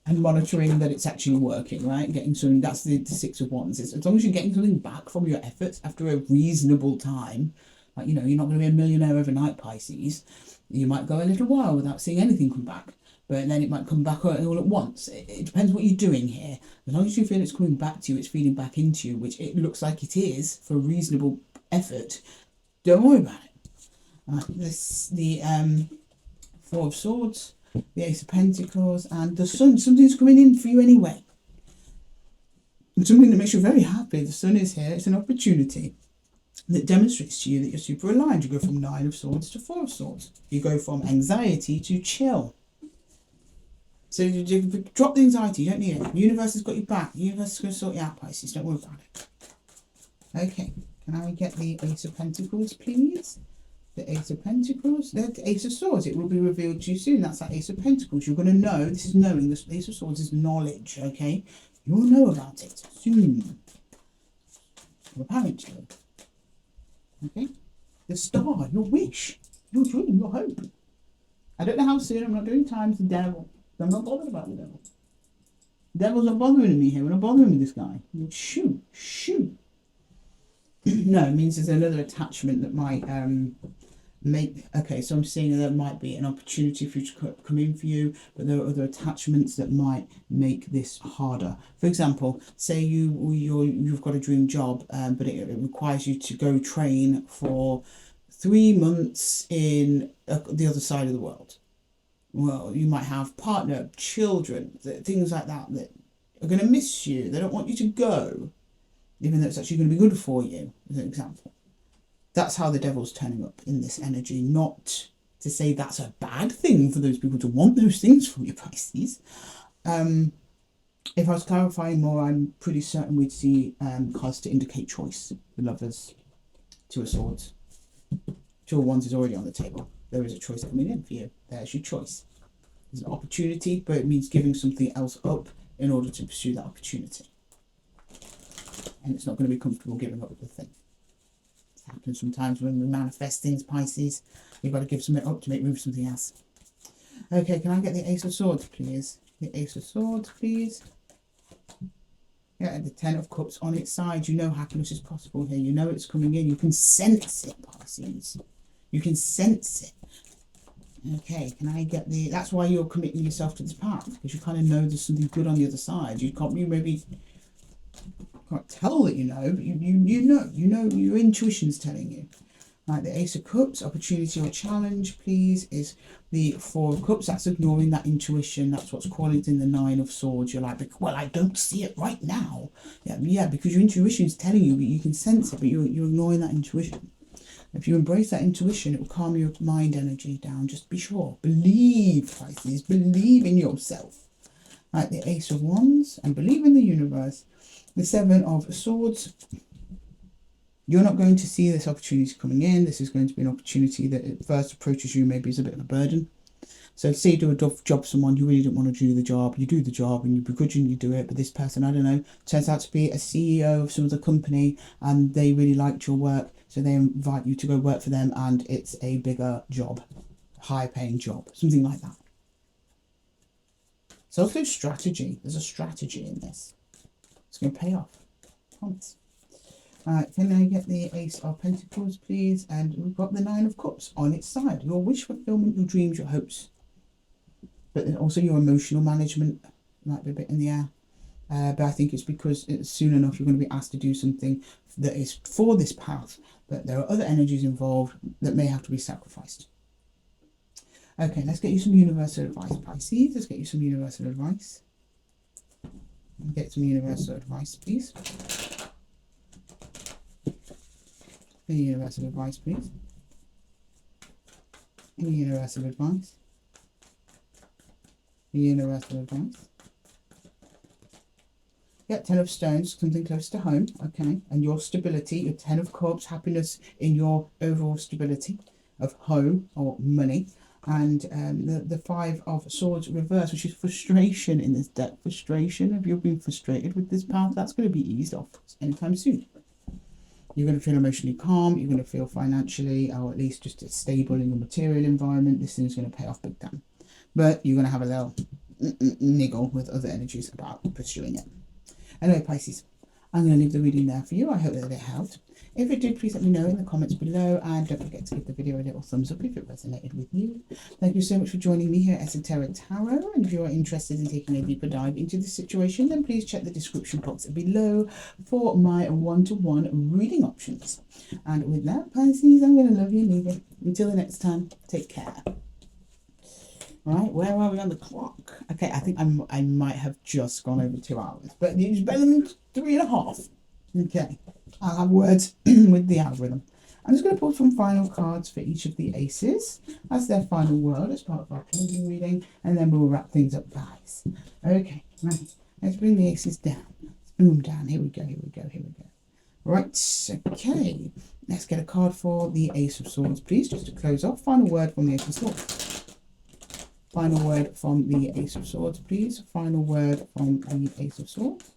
And monitoring that it's actually working, right? Getting something, that's the 6 of Wands. As long as you're getting something back from your efforts after a reasonable time, like, you're not going to be a millionaire overnight, Pisces. You might go a little while without seeing anything come back, but then it might come back all at once. It depends what you're doing here. As long as you feel it's coming back to you, it's feeding back into you, which it looks like it is for reasonable effort, don't worry about it. The 4 of Swords, the Ace of Pentacles, and the Sun. Something's coming in for you anyway. And something that makes you very happy. The Sun is here. It's an opportunity that demonstrates to you that you're super aligned. You go from 9 of Swords to 4 of Swords. You go from anxiety to chill. So you drop the anxiety. You don't need it. The universe has got you back. The universe is going to sort you out, Pisces. Don't worry about it. Okay. Can I get the Ace of Pentacles, please? The Ace of Pentacles. The Ace of Swords. It will be revealed to you soon. That's that Ace of Pentacles. You're going to know. This is knowing. The Ace of Swords is knowledge, okay? You'll know about it soon. Apparently. Okay? The star, your wish, your dream, your hope. I don't know how soon. I'm not doing times the devil. I'm not bothered about the devil. The devil's not bothering me here. We're not bothering with this guy. Shoo. No, it means there's another attachment that might Okay, so I'm seeing there might be an opportunity for you to come in for you, but there are other attachments that might make this harder. For example, say you've got a dream job, but it requires you to go train for 3 months in the other side of the world. Well, you might have partner, children, things like that are going to miss you. They don't want you to go, even though it's actually going to be good for you, as an example. That's how the devil's turning up in this energy, not to say that's a bad thing for those people to want those things from you, Pisces. If I was clarifying more, I'm pretty certain we'd see cards to indicate choice. The Lovers, Two of Swords. Two of Wands is already on the table. There is a choice coming in for you. There's your choice. There's an opportunity, but it means giving something else up in order to pursue that opportunity. And it's not going to be comfortable giving up the thing. Happens sometimes when we manifest things, Pisces. You've got to give something up to make room for something else. Okay, can I get the Ace of Swords, please? The Ace of Swords, please. Yeah, the Ten of Cups on its side. You know happiness is possible here. You know it's coming in. You can sense it, Pisces. You can sense it. Okay, can I get the... That's why you're committing yourself to this path, because you kind of know there's something good on the other side. You maybe... can't tell that you know, but you know your intuition's telling you. Right, the Ace of Cups, opportunity or challenge, please, is the Four of Cups. That's ignoring that intuition. That's what's calling in the Nine of Swords. You're like, well, I don't see it right now. Yeah, because your intuition's telling you, but you can sense it, but you're ignoring that intuition. If you embrace that intuition, it will calm your mind energy down. Just be sure. Believe, Pisces. Believe in yourself. Right, the Ace of Wands, and believe in the universe. The Seven of Swords. You're not going to see this opportunity coming in. This is going to be an opportunity that at first approaches you maybe as a bit of a burden. So say you do a job for someone, you really don't want to do the job. You do the job and you begrudgingly do it. But this person, I don't know, turns out to be a CEO of some other company and they really liked your work. So they invite you to go work for them and it's a bigger job, higher paying job, something like that. So also strategy. There's a strategy in this. It's going to pay off. I promise. Can I get the Ace of Pentacles, please? And we've got the Nine of Cups on its side. Your wish fulfillment, your dreams, your hopes. But then also your emotional management might be a bit in the air. But I think it's because soon enough you're going to be asked to do something that is for this path. But there are other energies involved that may have to be sacrificed. Okay, let's get you some universal advice, Pisces. Let's get you some universal advice. Get some universal advice, please. Any universal advice, please. Any universal advice. Universal advice. Get 10 of Stones, something close to home, okay. And your stability, your 10 of Cups, happiness in your overall stability of home or money. And the Five of Swords reverse, which is frustration in this deck. Frustration, if you've been frustrated with this path, that's going to be eased off anytime soon. You're going to feel emotionally calm. You're going to feel financially, or at least just stable in your material environment. This thing's going to pay off big time. But you're going to have a little niggle with other energies about pursuing it. Anyway, Pisces, I'm going to leave the reading there for you. I hope that it helped. If it did, please let me know in the comments below, and don't forget to give the video a little thumbs up if it resonated with you. Thank you so much for joining me here at Esoteric Tarot, and if you are interested in taking a deeper dive into this situation, then please check the description box below for my one-to-one reading options. And with that, Pisces, I'm going to love you and leave it. Until the next time, take care. Right, where are we on the clock? Okay, I think I might have just gone over 2 hours, but it's better than 3.5. Okay, I'll have words with the algorithm. I'm just going to pull some final cards for each of the aces. That's their final word as part of our closing reading, and then we'll wrap things up, guys. Okay, right, let's bring the aces down. Let's bring them down. Here we go, here we go, here we go. Right, okay, let's get a card for the Ace of Swords, please, just to close off. Final word from the Ace of Swords. Final word from the Ace of Swords, please. Final word from the Ace of Swords.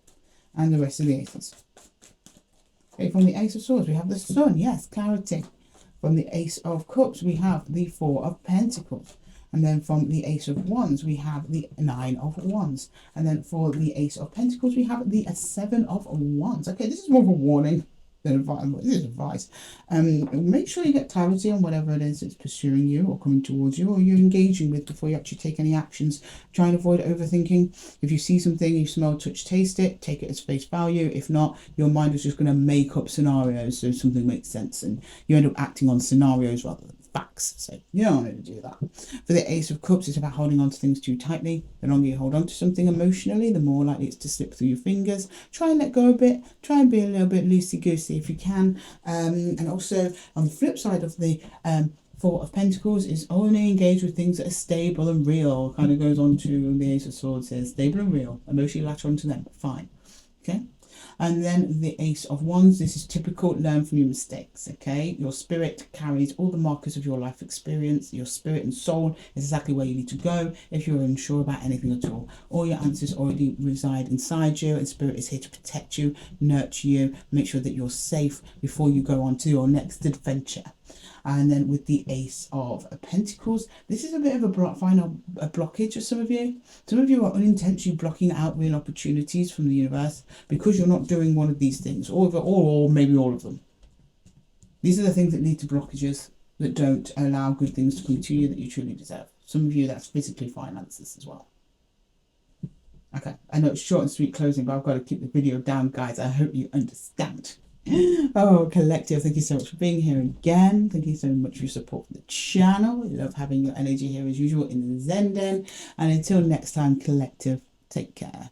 And the rest of the aces. Okay, from the Ace of Swords, we have the Sun. Yes, clarity. From the Ace of Cups, we have the Four of Pentacles. And then from the Ace of Wands, we have the Nine of Wands. And then for the Ace of Pentacles, we have the Seven of Wands. Okay, this is more of a warning. This is advice. Make sure you get clarity on whatever it is that's pursuing you or coming towards you or you're engaging with before you actually take any actions. Try and avoid overthinking. If you see something, you smell, touch, taste it, take it as face value. If not, your mind is just going to make up scenarios so something makes sense and you end up acting on scenarios rather than facts. So you don't want to do that. For the Ace of Cups, it's about holding on to things too tightly. The longer you hold on to something emotionally, the more likely it's to slip through your fingers. Try and let go a bit. Try and be a little bit loosey-goosey if you can. And also, on the flip side of the Four of Pentacles, is only engage with things that are stable and real. Kind of goes on to the Ace of Swords, says stable and real. Emotionally latch onto them. Fine. Okay. And then the Ace of Wands, this is typical, learn from your mistakes, okay? Your spirit carries all the markers of your life experience. Your spirit and soul is exactly where you need to go if you're unsure about anything at all. All your answers already reside inside you, and spirit is here to protect you, nurture you, make sure that you're safe before you go on to your next adventure. And then with the Ace of Pentacles, this is a bit of a final blockage of some of you. Some of you are unintentionally blocking out real opportunities from the universe because you're not doing one of these things, or maybe all of them. These are the things that lead to blockages that don't allow good things to come to you that you truly deserve. Some of you, that's physically finances as well. Okay, I know it's short and sweet closing, but I've got to keep the video down, guys. I hope you understand. Oh, collective, thank you so much for being here again. Thank you so much for your support for the channel. I love having your energy here as usual in the Zen Den. And until next time, collective, take care.